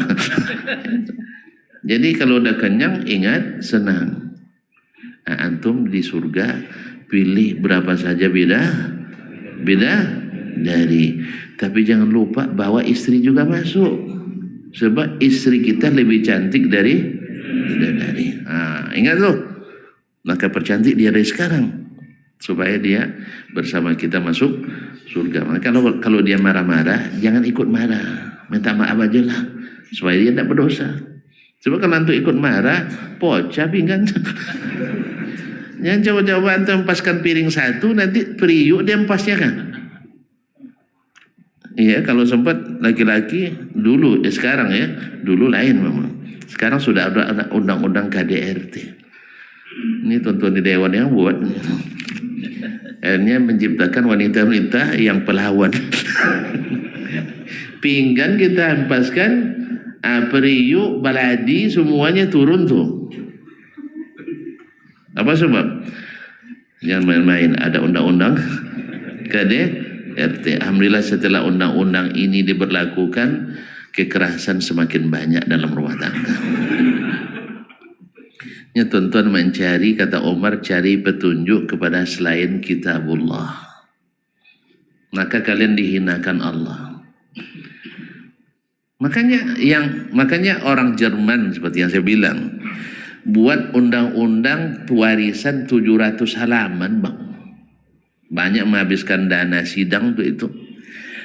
Jadi kalau udah kenyang ingat senang. Antum di surga pilih berapa saja beda dari. Tapi jangan lupa bawa istri juga masuk. Sebab istri kita lebih cantik dari. Ingat tuh. Maka percantik dia dari sekarang supaya dia bersama kita masuk surga. Maka kalau dia marah-marah jangan ikut marah, minta maaf aja lah supaya dia tidak berdosa. Sebab kalau antum ikut marah pocah pinggan. Jangan coba-coba antum empaskan piring satu nanti periuk dia empasnya kan. Iya, kalau sempat laki-laki dulu, sekarang ya, dulu lain memang. Sekarang sudah ada undang-undang KDRT. Ini tuan-tuan di dewan yang buat. Akhirnya menciptakan wanita-wanita yang pelawan. Pinggan kita empaskan, periuk, baladi, semuanya turun tuh. Apa sebab? Jangan main-main, ada undang-undang KDRT. Alhamdulillah setelah undang-undang ini diberlakukan, kekerasan semakin banyak dalam rumah tangga. Ya tuan-tuan mencari, kata Umar, cari petunjuk kepada selain kitabullah. maka kalian dihinakan Allah. Makanya orang Jerman seperti yang saya bilang buat undang-undang warisan 700 halaman, Bang. Banyak menghabiskan dana sidang untuk itu.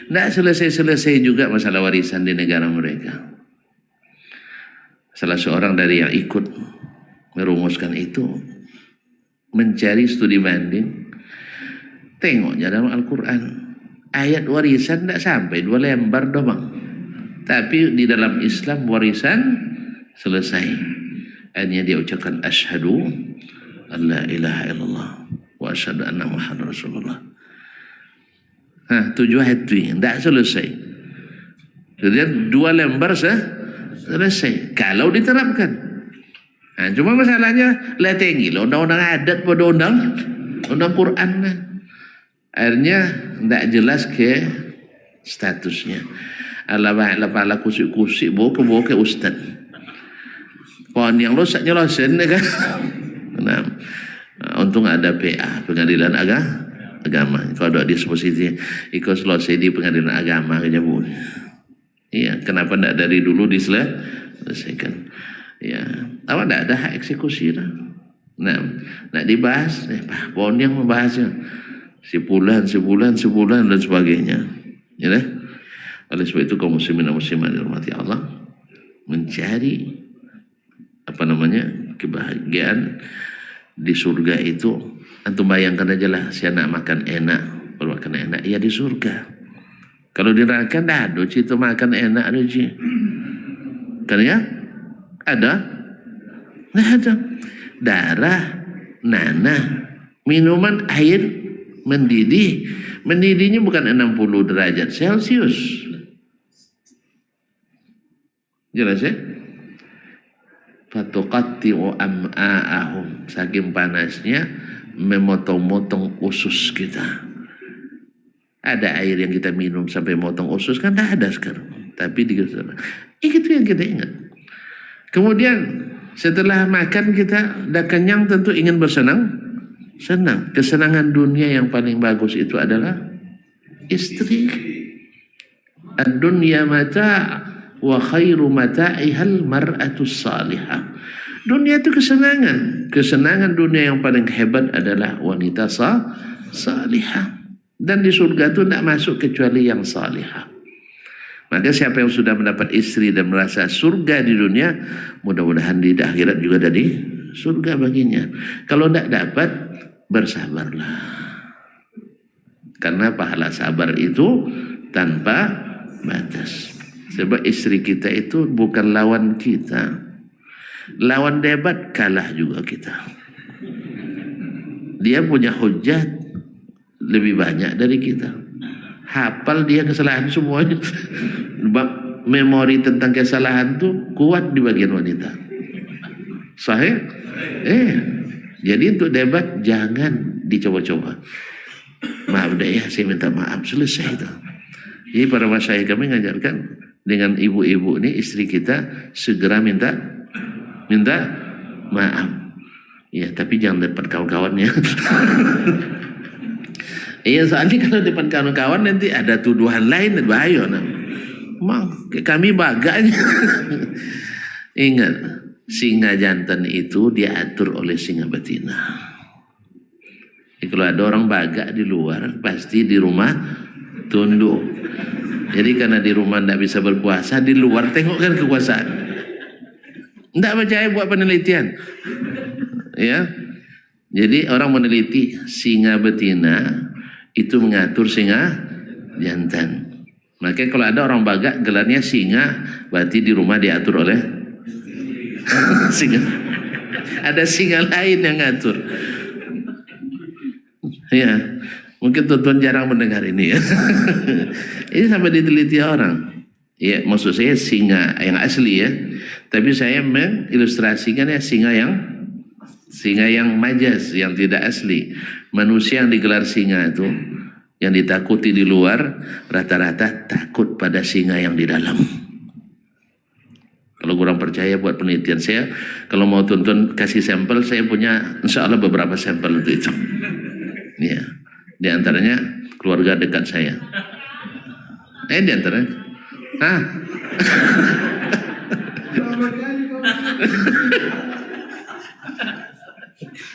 Tidak selesai-selesai juga masalah warisan di negara mereka. Salah seorang dari yang ikut merumuskan itu mencari studi banding, tengoknya dalam Al-Quran ayat warisan tidak sampai 2 lembar doang. Tapi di dalam Islam warisan selesai. Akhirnya dia ucapkan asyhadu an la ilaha illallah wa asyhadu anna Muhammadar Rasulullah. 7 ayat itu tidak selesai. Kemudian 2 lembar selesai kalau diterapkan. Cuma masalahnya lah tinggi lah undang-undang adat pada undang Quran. Akhirnya tidak jelas ke statusnya. Ala kusik-kusik boke ustaz. Pohon yang losaknya losen kan. Nah, untung ada PA, pengadilan agama. Kalau ada disposisi ikut selesai di pengadilan agama aja bu. Iya, kenapa tidak dari dulu diselesaikan? Ya, apa tidak ada hak eksekusi lah. Nah, nak dibahas, pohon yang membahasnya sebulan dan sebagainya. Ya dah. Oleh sebab itu kaum muslimin dan muslimat dirahmati Allah mencari kebahagiaan di surga itu. Antum bayangkan aja lah, saya nak makan enak, kalau makan enak ya di surga. Kalau di neraka dah ada cerita makan enak ada je. Karena ada, nggak ada. Darah, nanah, minuman, air mendidih. Mendidihnya bukan 60 derajat Celcius. Jelas ya? Fatuqatti'u am'a'ahum. Saking panasnya memotong-motong usus kita. Ada air yang kita minum sampai motong usus kan tidak ada sekarang. Tapi itu yang kita ingat. Kemudian setelah makan kita dah kenyang tentu ingin senang. Kesenangan dunia yang paling bagus itu adalah istri. Ad-dunya mata' wa khairu mata'ihal mar'atus salihah. Dunia itu kesenangan. Kesenangan dunia yang paling hebat adalah wanita salihah. Dan di surga itu tidak masuk kecuali yang salihah. Maka siapa yang sudah mendapat istri dan merasa surga di dunia, mudah-mudahan di akhirat juga ada di surga baginya. Kalau tidak dapat, bersabarlah. Karena pahala sabar itu tanpa batas. Sebab istri kita itu bukan lawan kita. Lawan debat kalah juga kita. Dia punya hujat lebih banyak dari kita. Hafal dia kesalahan semuanya. Memori tentang kesalahan itu kuat di bagian wanita. Sahih? Jadi untuk debat jangan dicoba-coba. Maaf deh ya, saya minta maaf, selesai itu. Jadi para masyayikh kami mengajarkan dengan ibu-ibu ini, istri kita segera minta maaf. Ya, tapi jangan depan kawan-kawannya. Iya, soalnya kalau depan kawan-kawan nanti ada tuduhan lain dan bahaya. Kami baganya. Ingat, singa jantan itu diatur oleh singa betina. Kalau ada orang baga di luar, pasti di rumah tunduk. Jadi karena di rumah tidak bisa berkuasa, di luar tengok kan kekuasaan. Tidak percaya buat penelitian. Ya. Jadi orang meneliti singa betina itu mengatur singa jantan. Makanya kalau ada orang baga gelarnya singa, berarti di rumah diatur oleh singa. Ada singa lain yang ngatur. Ya, mungkin tuan-tuan jarang mendengar ini ya. Ini sampai diteliti orang. Ya, maksud saya singa yang asli ya. Tapi saya mengilustrasikan ya singa yang majas, yang tidak asli. Manusia yang digelar singa itu, yang ditakuti di luar, rata-rata takut pada singa yang di dalam. Kalau kurang percaya buat penelitian saya, kalau mau tuntun kasih sampel, saya punya insya Allah beberapa sampel untuk itu. Ya, Di antaranya keluarga dekat saya. Di antaranya.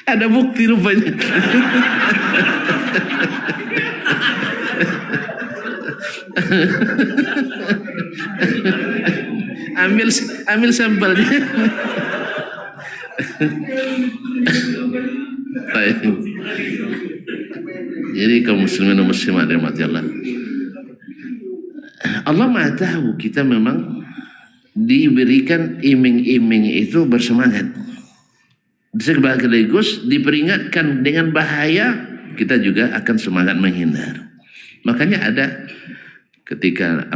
Ada bukti rupanya. ambil sampelnya. Jadi kaum muslimin dan muslimat dirahmati Allah. Allah Maha tahu kita memang diberikan iming-iming itu bersemangat. Sekaligus diperingatkan dengan bahaya, kita juga akan semangat menghindar. Makanya ada ketika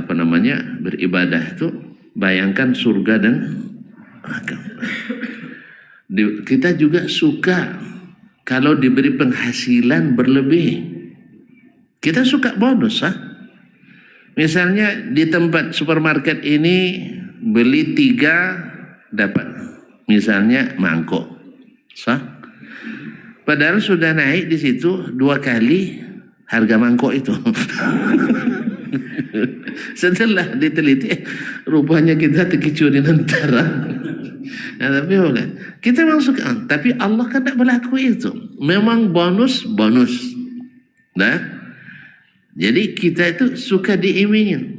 beribadah itu, bayangkan surga dan neraka. Kita juga suka kalau diberi penghasilan berlebih. Kita suka bonus, Misalnya di tempat supermarket ini beli 3 dapat misalnya mangkok, padahal sudah naik di situ 2 kali harga mangkok itu. Setelah diteliti, rupanya kita terkecuali antara. Nah, tapi kita memang suka, tapi Allah kan tidak berlaku itu. Memang bonus. Nah, jadi kita itu suka diimingin.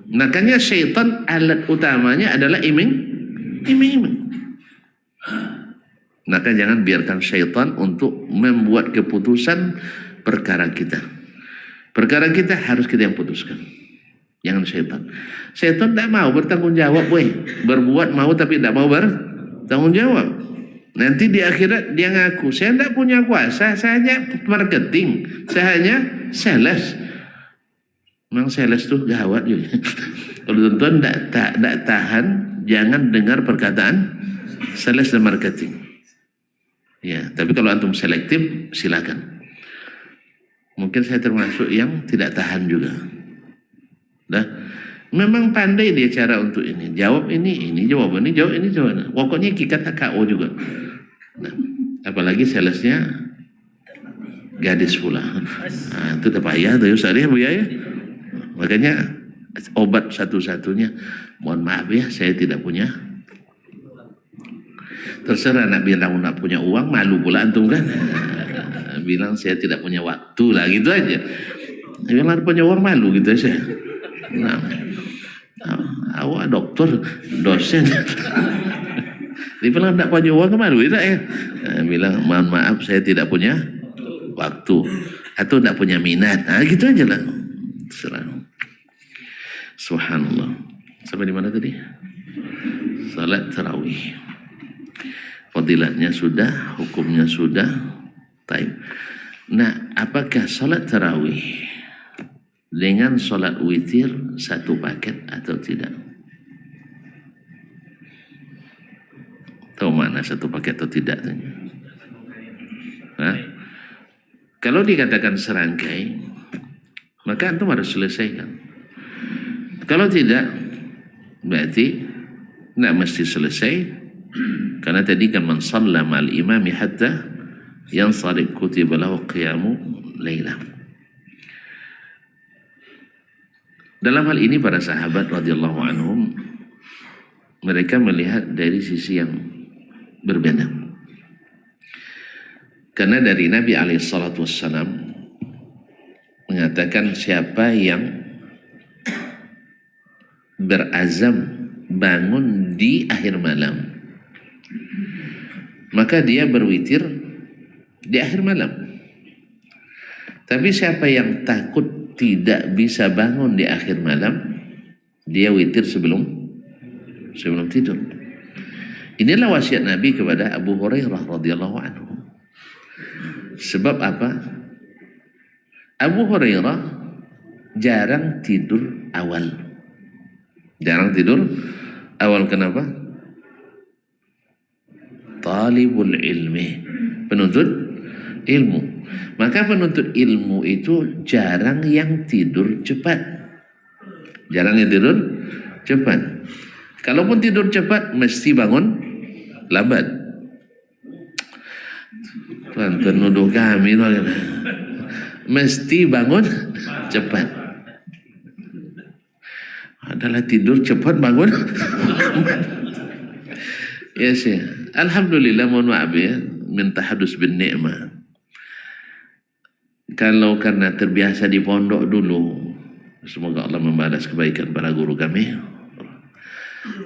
Makanya syaitan alat utamanya adalah iming-iming. Maka jangan biarkan syaitan untuk membuat keputusan perkara kita. Perkara kita harus kita yang putuskan. Jangan syaitan. Syaitan tidak mau bertanggung jawab, berbuat mau tapi tidak mau bertanggung jawab. Nanti di akhirat dia ngaku, saya tidak punya kuasa, saya hanya marketing, saya hanya sales. Memang sales itu gawat juga. Kalau tuan-tuan tidak tahan, jangan dengar perkataan sales dan marketing. Ya, tapi kalau antum selektif, silakan. Mungkin saya termasuk yang tidak tahan juga. Memang pandai dia cara untuk ini. Jawab ini, jawab ini, jawab ini, jawab ini. Pokoknya kikat KO juga. Nah, apalagi salesnya gadis pula. Nah, itu tak payah, itu ya, ya. Makanya obat satu-satunya, mohon maaf ya, saya tidak punya. Terserah nak bilang nak punya uang, malu pula antum kan. Bilang saya tidak punya waktu lah, gitu aja. Bilang punya uang, malu gitu aja. Nah, awak dokter, dosen. Dia bilang tak punya uang, malu tak ya? Bilang mohon maaf saya tidak punya waktu atau tidak punya minat. Gitu aja lah. Terserah. Subhanallah. Sampai di mana tadi? Salat tarawih. Fadilatnya sudah, hukumnya sudah. Taib. Nah, apakah salat tarawih dengan salat witir satu paket atau tidak? Tahu mana satu paket atau tidak? Kalau dikatakan serangkai, maka antum harus selesaikan. Kalau tidak, berarti tidak mesti selesai. Karena tadi kan man shalla ma'al imami hatta yansarif kutiba lahu qiyamu lailah. Dalam hal ini para sahabat radhiyallahu anhum, mereka melihat dari sisi yang berbeda. Karena dari Nabi alaihissalatu wassalam mengatakan siapa yang berazam bangun di akhir malam, maka dia berwitir di akhir malam. Tapi siapa yang takut tidak bisa bangun di akhir malam, dia witir sebelum tidur. Inilah wasiat Nabi kepada Abu Hurairah radhiyallahu anhu. Sebab apa? Abu Hurairah jarang tidur awal. Kenapa? Talibul ilmi, penuntut ilmu. Maka penuntut ilmu itu jarang yang tidur cepat. Kalaupun tidur cepat, mesti bangun lambat. Tuan nuduh kami, mesti bangun cepat. Adalah tidur cepat, bangun ya sih. Alhamdulillah, mohon maaf ya, minta hadus bin ni'mah. Kalau karena terbiasa di pondok dulu, semoga Allah membalas kebaikan para guru kami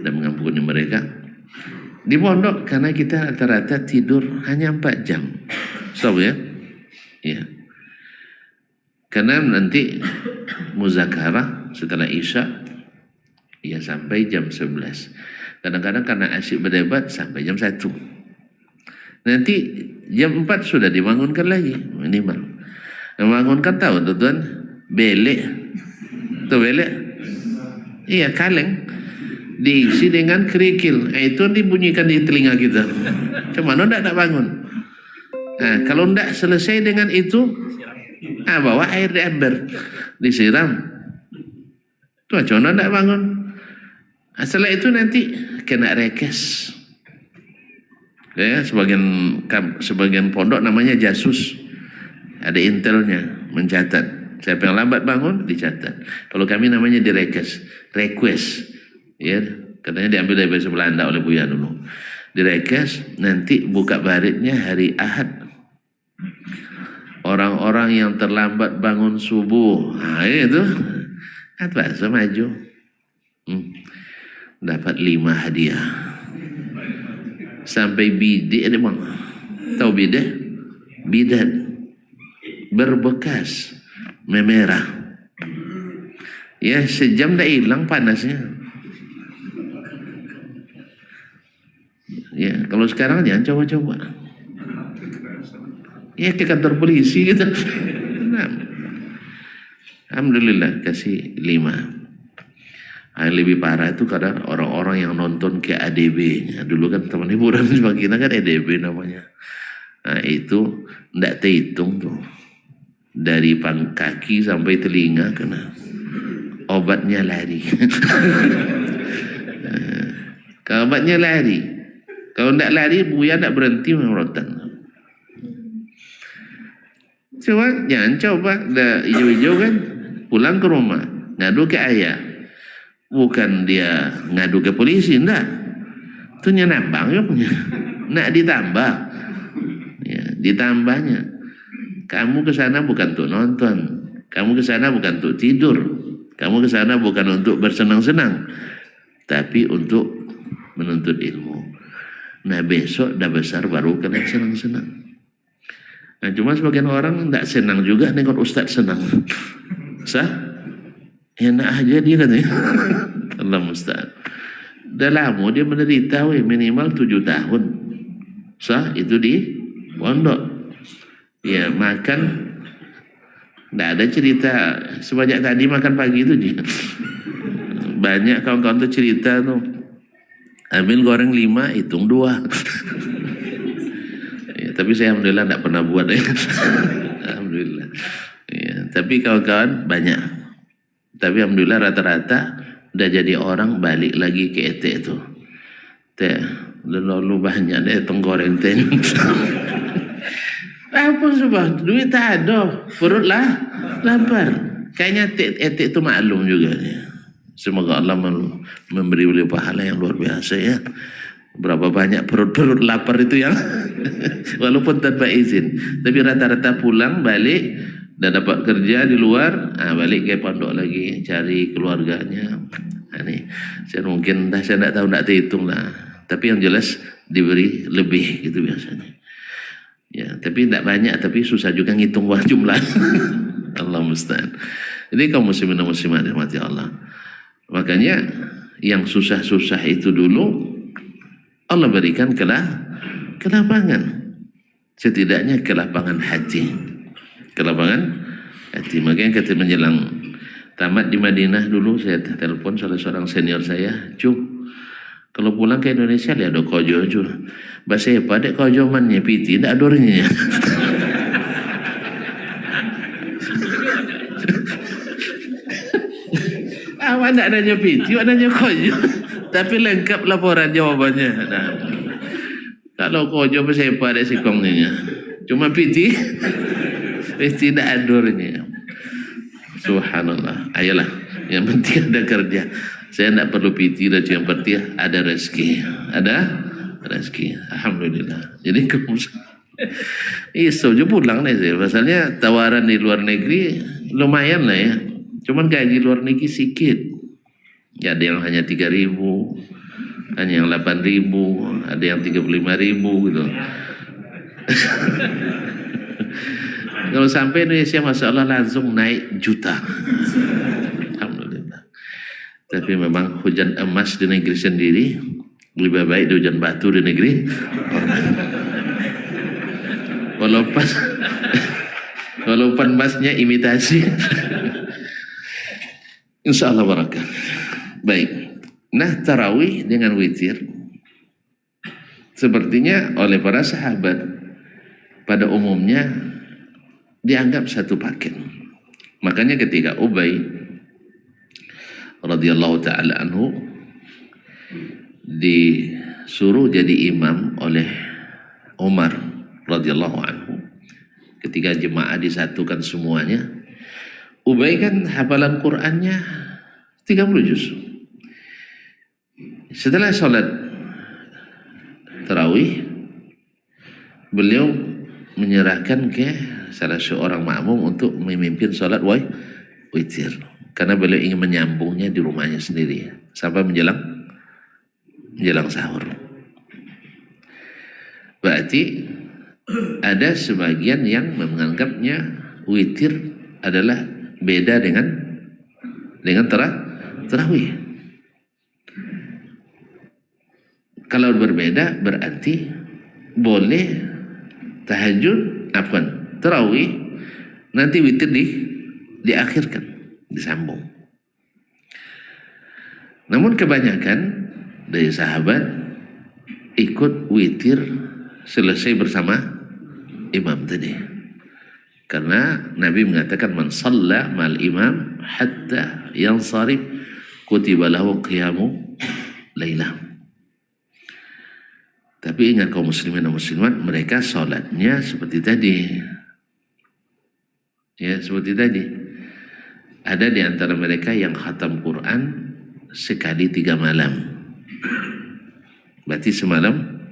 dan mengampuni mereka. Di pondok karena kita rata-rata tidur hanya 4 jam. So ya. Ya. Karena nanti muzakarah setelah Isya ya sampai jam 11. Kadang-kadang karena asyik berdebat sampai jam 1. Nanti jam 4 sudah dibangunkan lagi minimal. Membangunkan tahu tuan, belek. Tuh belek? Iya, kaleng. Diisi dengan kerikil. Itu dibunyikan di telinga kita. Cuman tidak bangun. Nah, kalau tidak selesai dengan itu, bawa air di ember, disiram. Tuh, cuman tidak bangun. Setelah itu nanti kena rekes. Ya, sebagian pondok namanya jasus. Ada intelnya, mencatat. Siapa yang lambat bangun, dicatat. Kalau kami namanya direkes, request. Ya, katanya diambil dari bahasa Belanda oleh Buya dulu. Direkes, nanti buka baritnya hari Ahad. Orang-orang yang terlambat bangun subuh, itu bahasa maju. Dapat 5 hadiah. Sampai bidik ada bang. Tahu bidik? Bidat. Berbekas. Memerah. Ya, sejam dah hilang panasnya. Ya, kalau sekarang jangan coba-coba. Ya, ke kantor polisi gitu. Nah. Alhamdulillah kasih 5. Yang lebih parah itu kadang orang-orang yang nonton ke ADB-nya. Dulu kan teman hiburan kita kan ADB namanya. Nah, itu tidak terhitung tuh. Dari kaki sampai telinga kena. Obatnya lari. Kalau obatnya lari. Kalau tidak lari, Buya tidak berhenti merotan. Jangan coba. Dah hijau-hijau kan. Pulang ke rumah. Ngadu ke ayah. Bukan dia ngadu ke polisi, enggak. Itu nambang yuknya. Nak ditambah. Ya, ditambahnya. Kamu ke sana bukan untuk nonton. Kamu ke sana bukan untuk tidur. Kamu ke sana bukan untuk bersenang-senang. Tapi untuk menuntut ilmu. Nah, besok dah besar baru kena senang-senang. Nah, cuma sebagian orang enggak senang juga nengok ustaz senang. Sah? Enak aja dia katanya. Allah musta'an. Dah lama dia menderita minimal 7 tahun. Sah itu di pondok. Ya, makan tidak ada cerita sebanyak tadi makan pagi itu dia. Banyak kawan-kawan tuh cerita tuh. Ambil goreng 5, hitung 2. Ya, tapi saya alhamdulillah tidak pernah buat ya. Alhamdulillah. Ya, tapi kawan-kawan banyak. Tapi alhamdulillah rata-rata udah jadi orang balik lagi ke ET itu. Teh, lalu banyak deh tenggoreng teh. Apa sebab duit tak ada, perut lah lapar. Kayaknya ET itu maklum juga nih. Semoga Allah memberi beliau pahala yang luar biasa ya. Berapa banyak perut-perut lapar itu yang walaupun tanpa izin. Tapi rata-rata pulang balik dan dapat kerja di luar, balik ke pondok lagi cari keluarganya. Ini saya mungkin saya tidak tahu, tidak terhitung lah. Tapi yang jelas diberi lebih gitu biasanya. Ya, tapi tidak banyak, tapi susah juga ngitung jumlah. Allah musta'an. Jadi kaum muslimin dan muslimat dirahmati Allah. Makanya yang susah-susah itu dulu Allah berikan kelapangan. Setidaknya kelapangan hati. Kelapangan hati. Makanya ketika menjelang tamat di Madinah dulu saya telepon salah seorang senior saya, kalau pulang ke Indonesia lihat ada kojo bahasa apa dek kojo mannya piti tidak adornya. Awak tidak adanya piti, adanya kojo, tapi lengkap laporan jawabannya. Nah, kalau kojo bahasa apa dek sikongnya, cuma piti. Mesti tidak adurnya. Subhanallah. Ayolah, yang penting ada kerja. Saya tidak perlu piti dan yang penting ada rezeki. Ada rezeki. Alhamdulillah. Jadi iso je pulang nih saya. Pasalnya tawaran di luar negeri lumayan lah ya. Cuman gaji luar negeri sedikit. Ya, ada yang hanya 3.000, hanya yang 8.000, ada yang 35.000 gitu. Kalau sampai Indonesia, masya Allah langsung naik juta. Alhamdulillah. Tapi memang hujan emas di negeri sendiri lebih baik dari hujan batu di negeri. Walaupun emasnya imitasi. Insya Allah barakah. Baik. Nah, tarawih dengan witir sepertinya oleh para sahabat pada umumnya dianggap satu paket. Makanya ketika Ubay radhiyallahu taala anhu disuruh jadi imam oleh Umar radhiyallahu anhu, ketika jemaah disatukan semuanya, Ubay kan hafalan Qur'annya 30 juz. Setelah sholat tarawih, beliau menyerahkan ke salah seorang makmum untuk memimpin sholat witir, karena beliau ingin menyambungnya di rumahnya sendiri sampai menjelang sahur. Berarti ada sebagian yang menganggapnya witir adalah beda dengan tarawih. Kalau berbeda berarti boleh tahajud, tarawih, nanti witir diakhirkan, disambung. Namun kebanyakan dari sahabat ikut witir selesai bersama imam tadi. Karena Nabi mengatakan man shalla mal imam hatta yansarif kutiba lahu qiyamu lailah. Tapi ingat kaum muslimin dan muslimat, mereka sholatnya seperti tadi. Ya, seperti tadi. Ada di antara mereka yang khatam Quran sekali 3 malam. Berarti semalam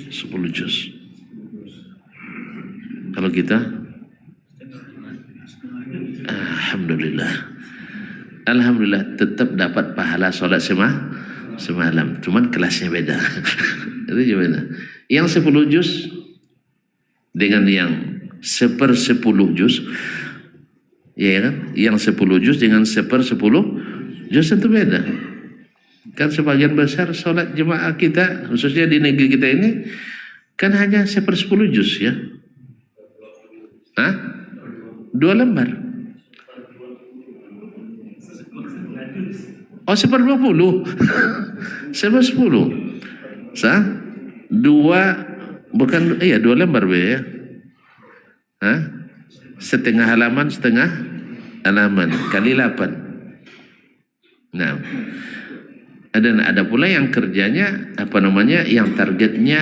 10 juz. Kalau kita, Alhamdulillah tetap dapat pahala sholat semalam. Cuman kelasnya beda. Itu gimana? Yang 10 juz dengan yang 1/10 juz, ya kan? Yang 10 juz dengan 1/10 juz tentu beda. Kan sebagian besar sholat jemaah kita, khususnya di negeri kita ini, kan hanya 1/10 juz ya. 2 lembar. Oh, 1/20. 1/10. Bukan, 2 lembar ya. Setengah halaman kali 8. Nah, ada pula yang kerjanya yang targetnya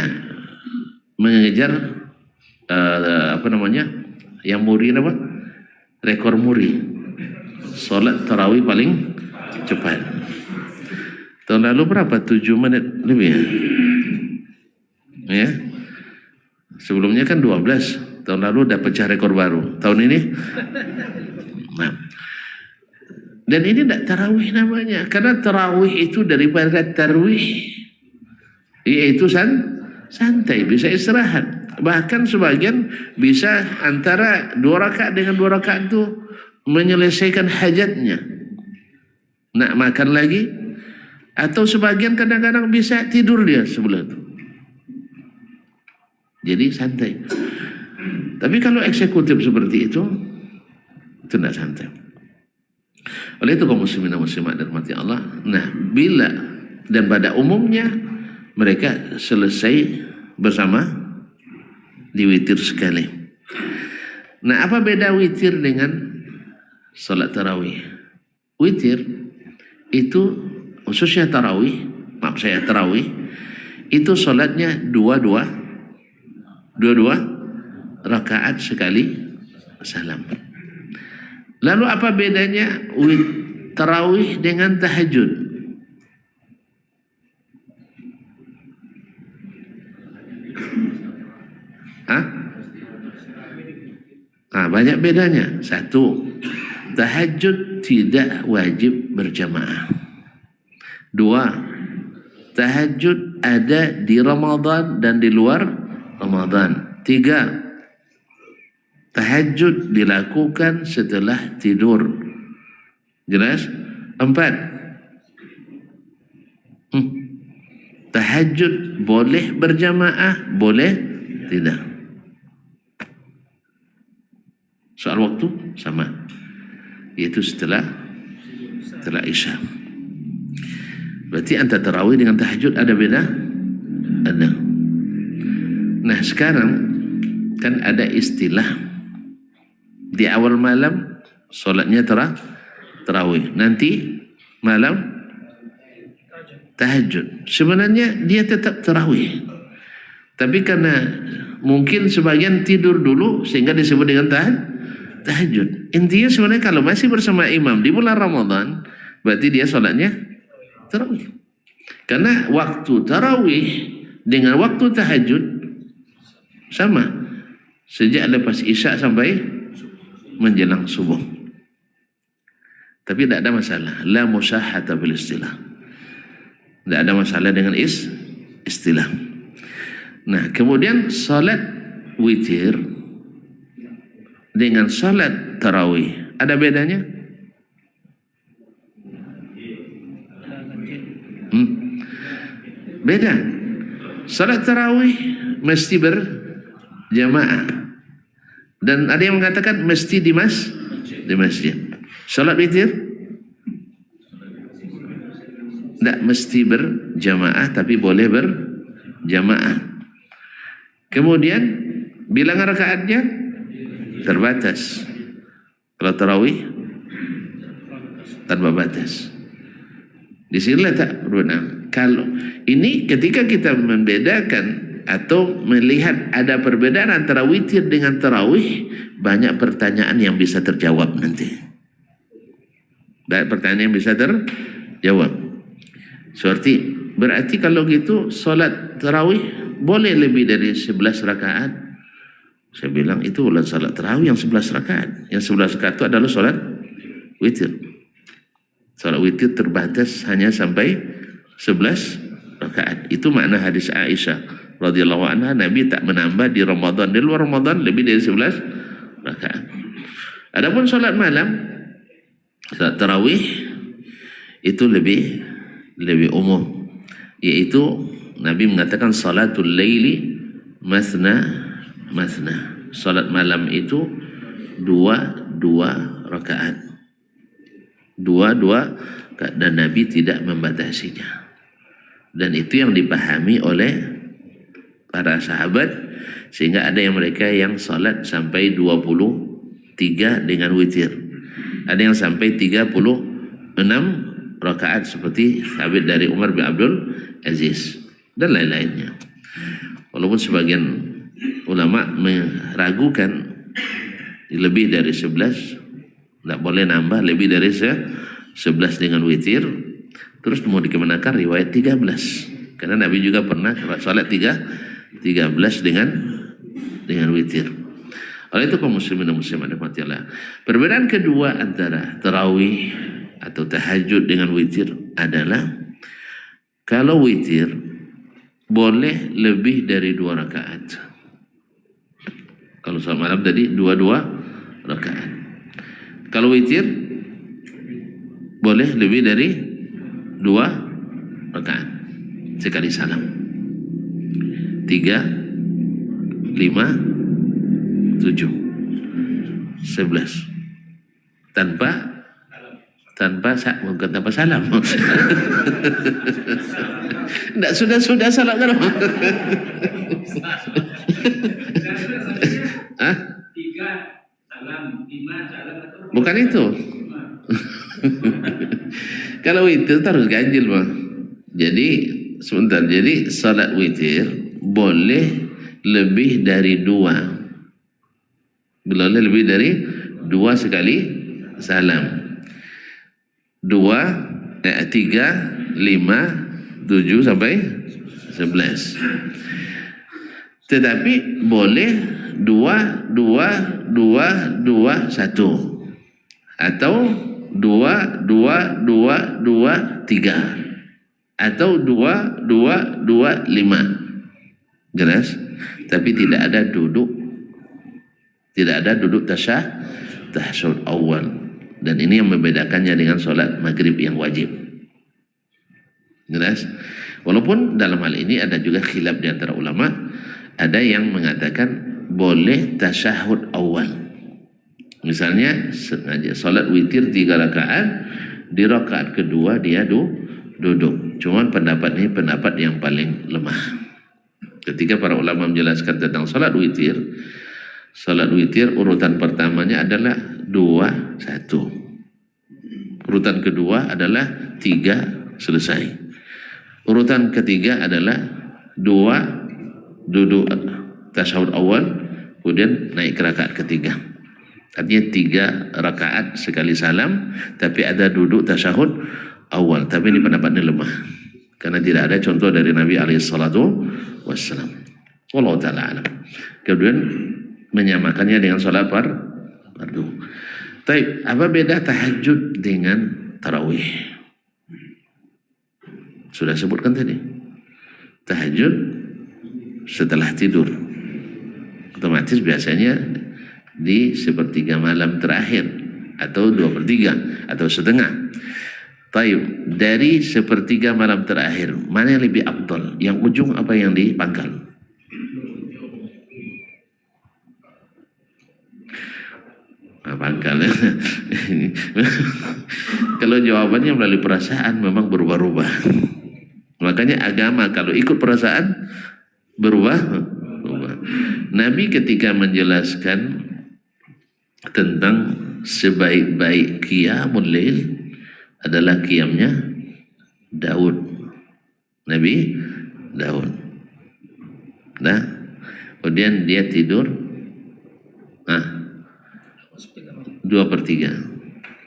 mengejar yang muri rekor muri, sholat tarawih paling cepat. Tahun lalu berapa? 7 menit lebih ya. Sebelumnya kan 12. Tahun lalu udah pecah rekor baru. Tahun ini dan ini tidak tarawih namanya, karena tarawih itu daripada tarwih, yaitu santai, bisa istirahat. Bahkan sebagian bisa antara 2 rakaat dengan 2 rakaat itu menyelesaikan hajatnya, nak makan lagi, atau sebagian kadang-kadang bisa tidur dia sebelah itu. Jadi santai. Tapi kalau eksekutif seperti itu tidak santai. Oleh itu kaum muslimin dan muslimat dan mati Allah, nah bila dan pada umumnya mereka selesai bersama di witir sekali. Nah, apa beda witir dengan salat tarawih? Witir itu khususnya tarawih itu salatnya dua rakaat sekali salam. Lalu apa bedanya tarawih dengan tahajud? Banyak bedanya. Satu, tahajud tidak wajib berjamaah. Dua, tahajud ada di Ramadan dan di luar Ramadan. Tiga, tahajud dilakukan setelah tidur. Jelas? Empat, tahajud boleh berjamaah, boleh tidak. Soal waktu sama, yaitu setelah Isya. Berarti antara tarawih dengan tahajud ada beda? Ada. Nah sekarang kan ada istilah di awal malam solatnya tarawih, nanti malam tahajud. Sebenarnya dia tetap tarawih, tapi karena mungkin sebagian tidur dulu sehingga disebut dengan tahajud. Intinya sebenarnya kalau masih bersama imam di bulan Ramadan, berarti dia sholatnya tarawih. Karena waktu tarawih dengan waktu tahajud sama, sejak lepas isya sampai menjelang subuh. Tapi tidak ada masalah, la musyahata bil istilah. Tidak ada masalah dengan istilah. Nah, kemudian salat witir dengan salat tarawih ada bedanya? Beda. Salat tarawih mesti berjamaah, dan ada yang mengatakan mesti di masjid. Salat witir tidak mesti berjamaah, tapi boleh berjamaah. Kemudian bilangan rakaatnya terbatas. Kalau tarawih tanpa batas. Di sini tak benar. Kalau ini ketika kita membedakan atau melihat ada perbedaan antara witir dengan tarawih, banyak pertanyaan yang bisa terjawab nanti. Banyak pertanyaan yang bisa terjawab. Seperti berarti kalau gitu solat tarawih boleh lebih dari 11 rakaat. Saya bilang itu bukan salat tarawih yang 11 rakaat. Yang 11 rakaat itu adalah salat witir. Salat witir terbatas hanya sampai 11 rakaat. Itu makna hadis Aisyah radhiyallahu anha, Nabi tak menambah di Ramadan, di luar Ramadan lebih dari 11 rakaat. Adapun salat malam, salat tarawih itu lebih umum, yaitu Nabi mengatakan salatul laili masna. Salat malam itu dua rakaat. Dua dan Nabi tidak membatasinya. Dan itu yang dipahami oleh para sahabat, sehingga ada yang mereka yang salat sampai 23 dengan witir. Ada yang sampai 36 rakaat seperti sabit dari Umar bin Abdul Aziz dan lain-lainnya. Walaupun sebagian ulama meragukan lebih dari 11, tidak boleh nambah lebih dari 11 dengan witir. Terus mau dikenakan riwayat 13, karena Nabi juga pernah salat 13 dengan witir. Oleh itu kaum muslimin dan muslimat rahmatillah, perbedaan kedua antara tarawih atau tahajud dengan witir adalah kalau witir boleh lebih dari 2 rakaat. Kalau salat malam tadi 2 rakaat. Kalau witir boleh lebih dari 2 rakaat sekali salam. 3, 5, 7, 11 bukan tanpa salam. Tidak sudah salam kan? 3 salam, 5 salam. Bukan itu. Kalau witir harus ganjil mah. Jadi sebentar. Jadi salat witir boleh lebih dari 2. Boleh lebih dari 2 sekali salam. 3, 5, 7 sampai 11. Tetapi boleh 2, 2, 2, 2, 1 atau 2, 2, 2, 2, 3 atau 2, 2, 2, 5. Jelas? Tapi tidak ada duduk tasyahud awal. Dan ini yang membedakannya dengan solat maghrib yang wajib. Jelas? Walaupun dalam hal ini ada juga khilaf di antara ulama. Ada yang mengatakan boleh tasyahud awal. Misalnya sengaja solat witir 3 rakaat, di rakaat kedua dia duduk. Cuman pendapat ini pendapat yang paling lemah. Ketika para ulama menjelaskan tentang solat witir urutan pertamanya adalah 2, 1. Urutan kedua adalah 3, selesai. Urutan ketiga adalah 2, duduk tasyahud awal, kemudian naik ke rakaat ketiga. Artinya 3 rakaat sekali salam, tapi ada duduk tasyahud awal. Tapi ini pendapatnya lemah, karena tidak ada contoh dari Nabi SAW. Wallahu ta'ala alam. Kemudian menyamakannya dengan salat fardu. Baik, apa beda tahajud dengan tarawih? Sudah sebutkan tadi. Tahajud setelah tidur, otomatis biasanya di 1/3 malam terakhir atau 2/3 atau setengah. Taib, dari 1/3 malam terakhir mana yang lebih afdal? Yang ujung apa yang di pangkal? Pangkal. Kalau jawabannya melalui perasaan memang berubah-ubah. Makanya agama kalau ikut perasaan berubah. Nabi ketika menjelaskan tentang sebaik-baik qiyamul lail adalah qiyamnya Daud, Nabi Daud. Nah, kemudian dia tidur 2/3,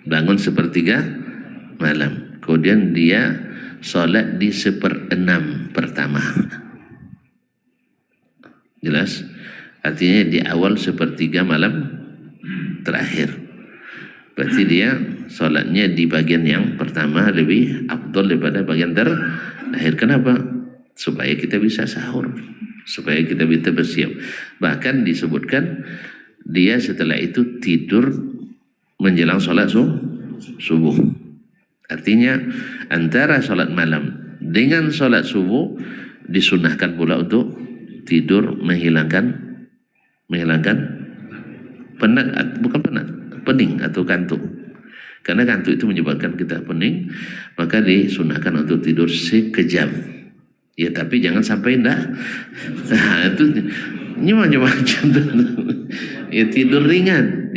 bangun 1/3 malam, kemudian dia sholat di 1/6 pertama. Jelas? Artinya di awal 1/3 malam terakhir. Berarti dia sholatnya di bagian yang pertama lebih afdal daripada bagian terakhir. Kenapa? Supaya kita bisa sahur, supaya kita bisa bersiap. Bahkan disebutkan dia setelah itu tidur menjelang sholat subuh. Artinya antara sholat malam dengan sholat subuh disunahkan pula untuk tidur menghilangkan pening atau kantuk. Karena kantuk itu menyebabkan kita pening, maka disunahkan untuk tidur sekejam. Ya, tapi jangan sampai enggak. Nah, itu ini macam-macam. Ya, tidur ringan.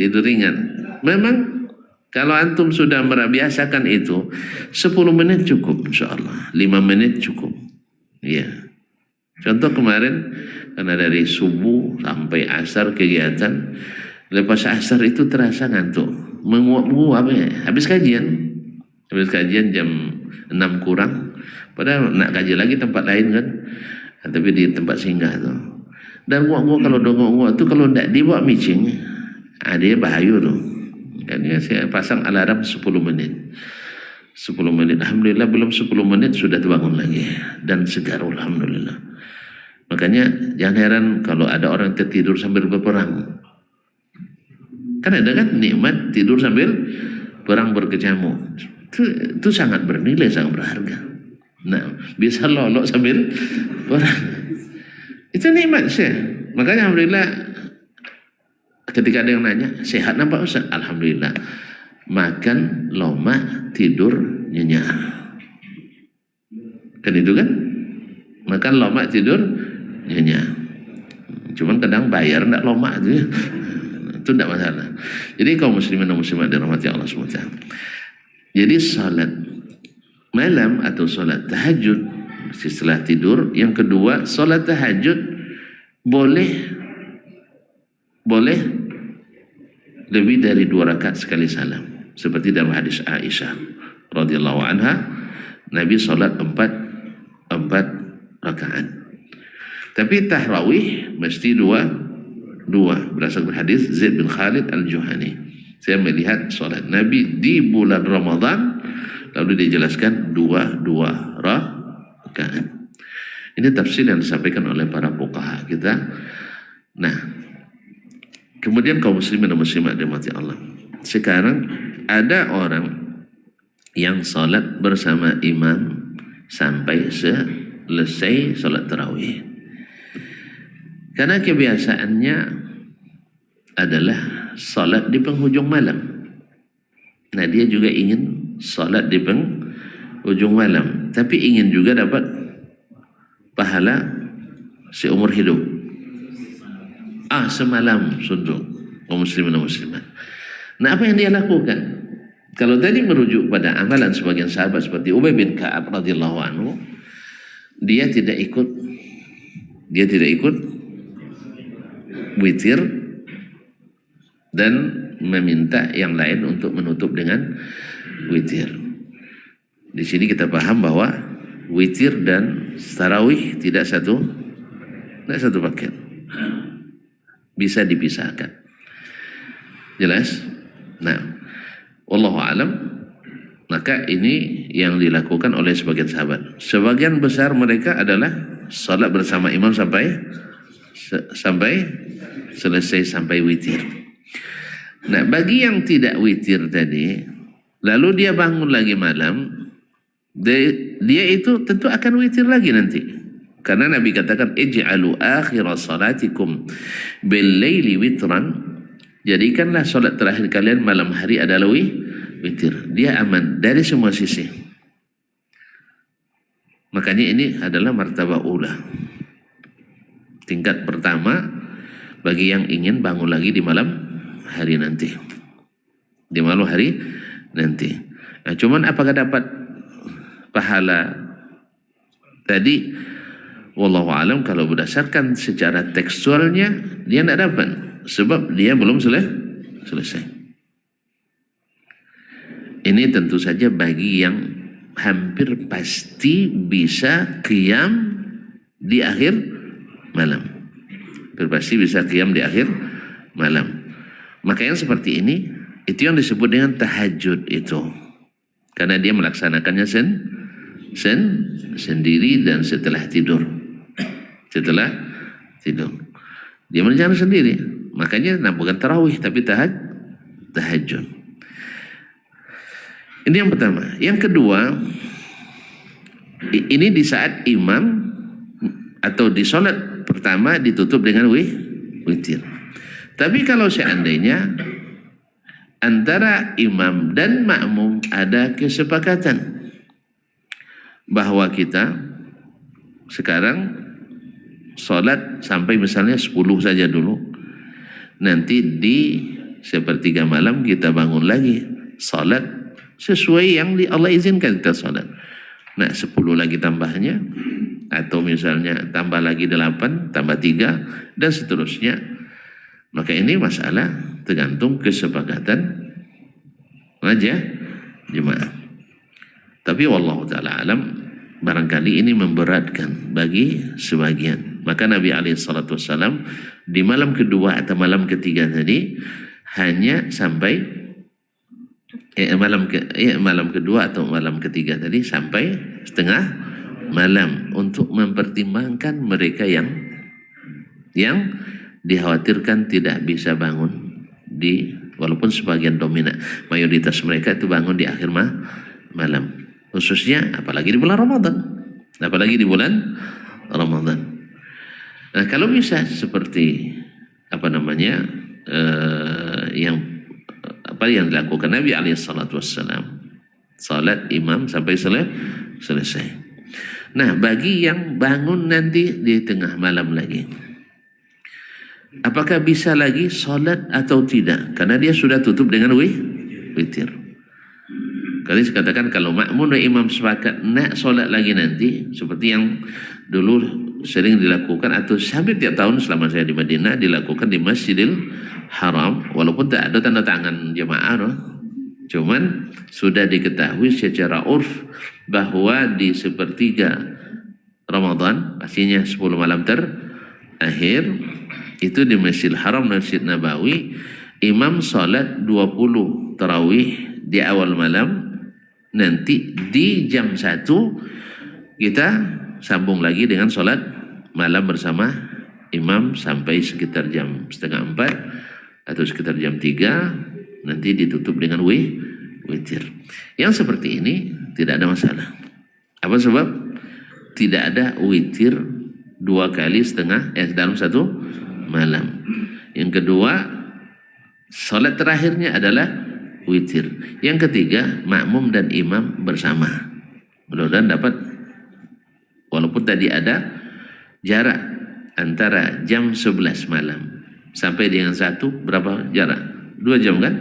Memang kalau antum sudah merabiasakan itu 10 menit cukup, insyaallah. 5 menit cukup. Ya. Contoh kemarin, karena dari subuh sampai asar kegiatan, lepas asar itu terasa ngantuk, menguap-menguap ya. Habis kajian jam 6 kurang, padahal nak kaji lagi tempat lain kan, tapi di tempat singgah tuh. Dan nguap-nguap, kalau udah nguap-nguap tuh kalau tidak dibawa micing, dia bahaya tuh. Karena saya pasang alarm 10 menit. 10 menit, alhamdulillah belum 10 menit sudah terbangun lagi dan segar, alhamdulillah. Makanya jangan heran kalau ada orang tertidur sambil berperang. Kan ada kan nikmat tidur sambil perang berkecamuk. Itu sangat bernilai, sangat berharga. Nah, bisa lolok sambil perang. Itu nikmat sih. Makanya alhamdulillah ketika ada yang nanya, sehat nampak Ustaz? Alhamdulillah. Makan lomak, tidur nyenyak. Kan itu kan? Makan lomak, tidur nyenyak. Cuman kadang bayar enggak lomak itu ya. Itu enggak masalah. Jadi kaum muslimin dan muslimat dirahmati Allah SWT. Jadi salat malam atau salat tahajud setelah tidur. Yang kedua, salat tahajud boleh lebih dari 2 rakaat sekali salam. Seperti dalam hadis Aisyah radhiyallahu anha, Nabi salat 4 rakaat. Tapi tarawih mesti dua berdasarkan hadis Zaid bin Khalid Al-Juhani. Saya melihat salat Nabi di bulan Ramadan, lalu dijelaskan 2 rakaat. Ini tafsir yang disampaikan oleh para fuqaha kita. Nah, kemudian kaum muslimin dan muslimat dirahmati Allah. Sekarang ada orang yang salat bersama imam sampai selesai salat tarawih. Karena kebiasaannya adalah salat di penghujung malam. Nah, dia juga ingin salat di penghujung malam, tapi ingin juga dapat pahala seumur hidup. Semalam suntuk kaum muslimin dan muslimat. Nah, apa yang dia lakukan? Kalau tadi merujuk pada amalan sebagian sahabat seperti Ubay bin Ka'ab radhiyallahu anhu, dia tidak ikut witir dan meminta yang lain untuk menutup dengan witir. Di sini kita paham bahwa witir dan tarawih tidak satu paket, bisa dipisahkan. Jelas? Nah, wallahu alam. Maka ini yang dilakukan oleh sebagian sahabat. Sebagian besar mereka adalah salat bersama imam sampai selesai, sampai witir. Nah, bagi yang tidak witir tadi, lalu dia bangun lagi malam, dia itu tentu akan witir lagi nanti. Karena Nabi katakan, ij'alu akhira salatikum bil-laili witran. Jadikanlah salat terakhir kalian malam hari adalah witir. Dia aman dari semua sisi. Makanya ini adalah martabah ula. Tingkat pertama bagi yang ingin bangun lagi di malam hari nanti. Di malam hari nanti. Nah, cuman apakah dapat pahala tadi? Wallahu alam, kalau berdasarkan secara tekstualnya dia tidak dapat, sebab dia belum selesai. Ini tentu saja bagi yang hampir pasti bisa qiyam di akhir malam. Pasti bisa qiyam di akhir malam. Maka yang seperti ini, itu yang disebut dengan tahajud itu. Karena dia melaksanakannya sendiri dan setelah tidur. Dia menjalankan sendiri. Makanya bukan tarawih tapi tahajud. Ini yang pertama. Yang kedua, ini di saat imam atau di sholat pertama ditutup dengan witir. Tapi kalau seandainya antara imam dan makmum ada kesepakatan bahwa kita sekarang sholat sampai misalnya 10 saja dulu, nanti di sepertiga malam kita bangun lagi sholat sesuai yang Allah izinkan kita sholat. Nah, 10 lagi tambahnya, atau misalnya tambah lagi 8, tambah 3, dan seterusnya. Maka ini masalah tergantung kesepakatan aja jemaah. Tapi wallahu ta'ala alam, barangkali ini memberatkan bagi sebagian. Maka Nabi SAW di malam kedua atau malam ketiga tadi hanya sampai malam kedua atau malam ketiga tadi sampai setengah malam untuk mempertimbangkan mereka yang dikhawatirkan tidak bisa bangun walaupun sebagian dominan mayoritas mereka itu bangun di akhir malam, khususnya apalagi di bulan Ramadan. Nah, kalau bisa seperti yang dilakukan Nabi SAW, salat imam sampai selesai. Nah, bagi yang bangun nanti di tengah malam lagi, apakah bisa lagi salat atau tidak? Karena dia sudah tutup dengan witir. Kali saya katakan kalau makmum dan imam sepakat nak salat lagi nanti, seperti yang dulu sering dilakukan atau hampir tiap tahun selama saya di Madinah dilakukan di Masjidil Haram, walaupun tak ada tanda tangan jemaah, no? Cuman sudah diketahui secara urf bahwa di sepertiga Ramadan, pastinya 10 malam terakhir, itu di Masjidil Haram, Masjid Nabawi, imam salat 20 tarawih di awal malam, nanti di jam 1 kita sambung lagi dengan salat malam bersama imam sampai sekitar jam setengah 4 atau sekitar jam 3, nanti ditutup dengan witir. Yang seperti ini tidak ada masalah. Apa sebab? Tidak ada witir 2 kali setengah dalam satu malam. Yang kedua, salat terakhirnya adalah witir. Yang ketiga, makmum dan imam bersama. Mudah-mudahan dapat, walaupun tadi ada jarak antara jam 11 malam sampai dengan 1, berapa jarak? 2 jam kan?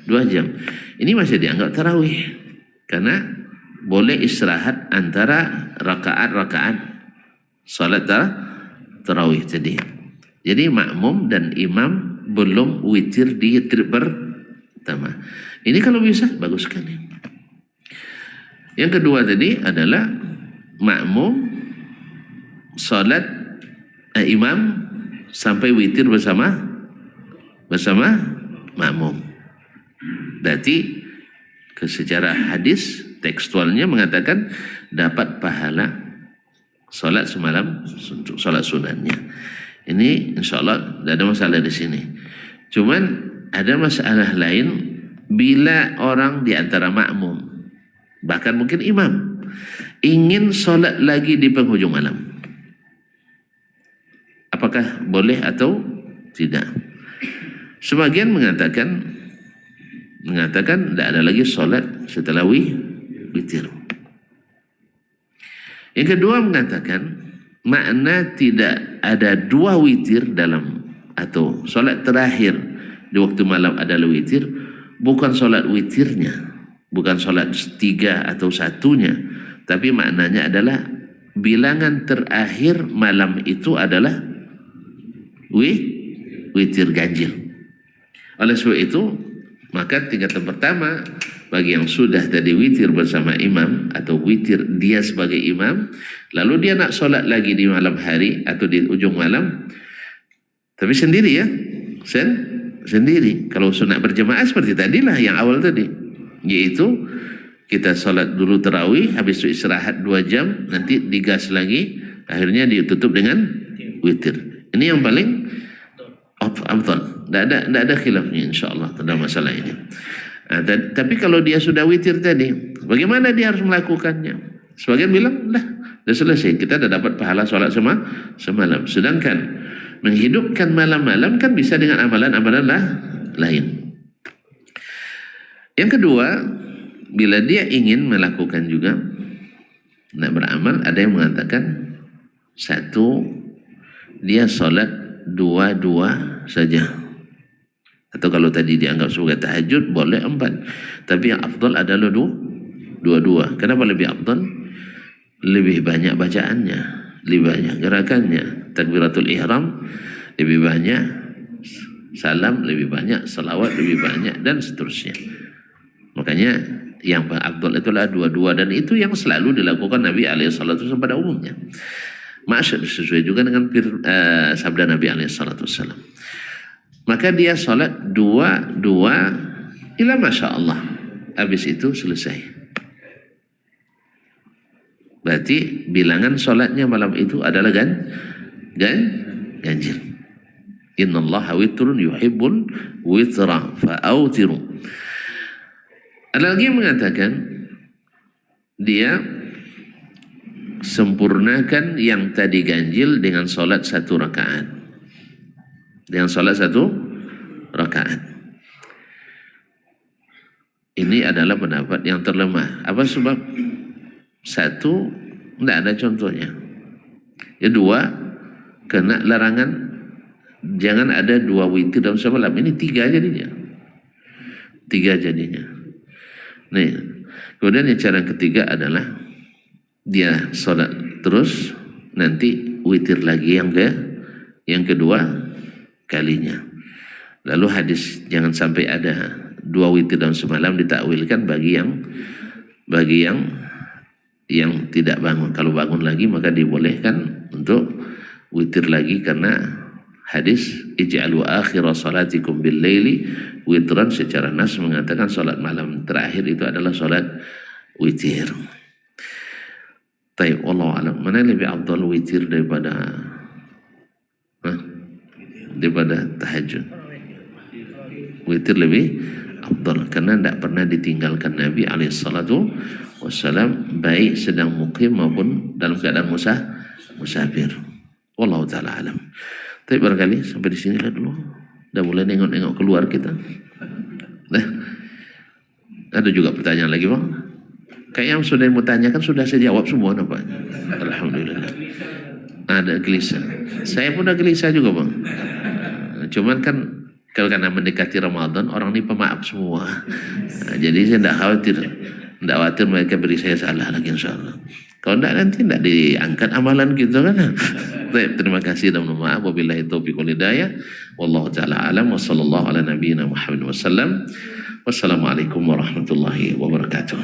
2 jam. Ini masih dianggap tarawih karena boleh istirahat antara rakaat-rakaat salat tarawih tadi. Jadi makmum dan imam belum witir di trip pertama. Ini kalau bisa bagus sekali. Yang kedua tadi adalah makmum salat imam sampai witir bersama makmum. Berarti secara hadis tekstualnya mengatakan dapat pahala salat semalam untuk salat sunatnya. Ini insyaallah tidak ada masalah di sini. Cuman ada masalah lain bila orang di antara makmum, bahkan mungkin imam, ingin salat lagi di penghujung malam. Apakah boleh atau tidak? Sebagian mengatakan tidak ada lagi salat setelah witir. Yang kedua mengatakan makna tidak ada 2 witir dalam atau salat terakhir di waktu malam adalah witir, bukan salat witirnya, bukan salat 3 atau 1-nya, tapi maknanya adalah bilangan terakhir malam itu adalah witir ganjil. Oleh sebab itu, maka tingkatan pertama bagi yang sudah tadi witir bersama imam atau witir dia sebagai imam, lalu dia nak solat lagi di malam hari atau di ujung malam, tapi sendiri ya, sendiri. Kalau sunat berjemaah seperti tadilah yang awal tadi, yaitu kita solat dulu tarawih, habis itu istirahat 2 jam, nanti digas lagi, akhirnya ditutup dengan witir. Ini yang paling afdal. Tidak ada khilafnya insyaAllah tentang masalah ini. Tapi kalau dia sudah witir tadi, bagaimana dia harus melakukannya? Sebagian bilang, dah selesai, kita dah dapat pahala sholat semalam. Sedangkan menghidupkan malam-malam kan bisa dengan amalan-amalan lain. Yang kedua, bila dia ingin melakukan juga, nak beramal, ada yang mengatakan, 1, dia sholat 2 saja. Atau kalau tadi dianggap sebagai tahajud, boleh 4. Tapi yang afdal adalah 2. Kenapa lebih afdal? Lebih banyak bacaannya, lebih banyak gerakannya. Takbiratul ihram lebih banyak, salam lebih banyak, salawat lebih banyak, dan seterusnya. Makanya yang afdal itulah 2, dan itu yang selalu dilakukan Nabi SAW pada umumnya. Maksud sesuai juga dengan sabda Nabi SAW. Maka dia salat 2 ila masya Allah. Habis itu selesai. Berarti bilangan salatnya malam itu adalah ganjil. Innallaha witrun yuhibbul witra fa'autiru. Ada lagi yang mengatakan dia sempurnakan yang tadi ganjil dengan salat 1 rakaat. Dengan salat 1 rakaat. Ini adalah pendapat yang terlemah. Apa sebab? 1, tidak ada contohnya. Yang 2, kena larangan jangan ada 2 witir dalam semalam. Ini 3 jadinya. 3 jadinya. Nih, kemudian yang cara ketiga adalah dia salat terus, nanti witir lagi yang kedua kalinya. Lalu hadis jangan sampai ada 2 witir dalam semalam ditakwilkan bagi yang tidak bangun. Kalau bangun lagi maka dibolehkan untuk witir lagi, karena hadis ij'alu akhira salatikum bil laili witran secara nas mengatakan salat malam terakhir itu adalah salat witir. Taib, wallahu alam. Mana yang lebih afdal, witir daripada tahajud? Witir lebih afdal karena tidak pernah ditinggalkan Nabi alaihissalatu wassalam, baik sedang muqim maupun dalam keadaan musafir. Wallahu ta'ala alam. Tapi barangkali sampai di sini lah dulu. Udah mulai nengok-nengok keluar kita. Nah, ada juga pertanyaan lagi bang? Kayak yang sudah mau tanyakan sudah saya jawab semua nampaknya. Alhamdulillah. Ada gelisah. Saya pun ada gelisah juga bang. Cuman kan kalau karena mendekati Ramadan orang ini pemaaf semua. Nah, jadi saya tidak khawatir mereka beri saya salah lagi insyaallah. Kalau tidak nanti tidak diangkat amalan gitu kan. Baik, terima kasih dan mohon maaf. Wabillahi taufiq wal hidayah. Wallahu taala alam wa sallallahu ala nabiyyina Muhammad wasallam. Wassalamualaikum warahmatullahi wabarakatuh.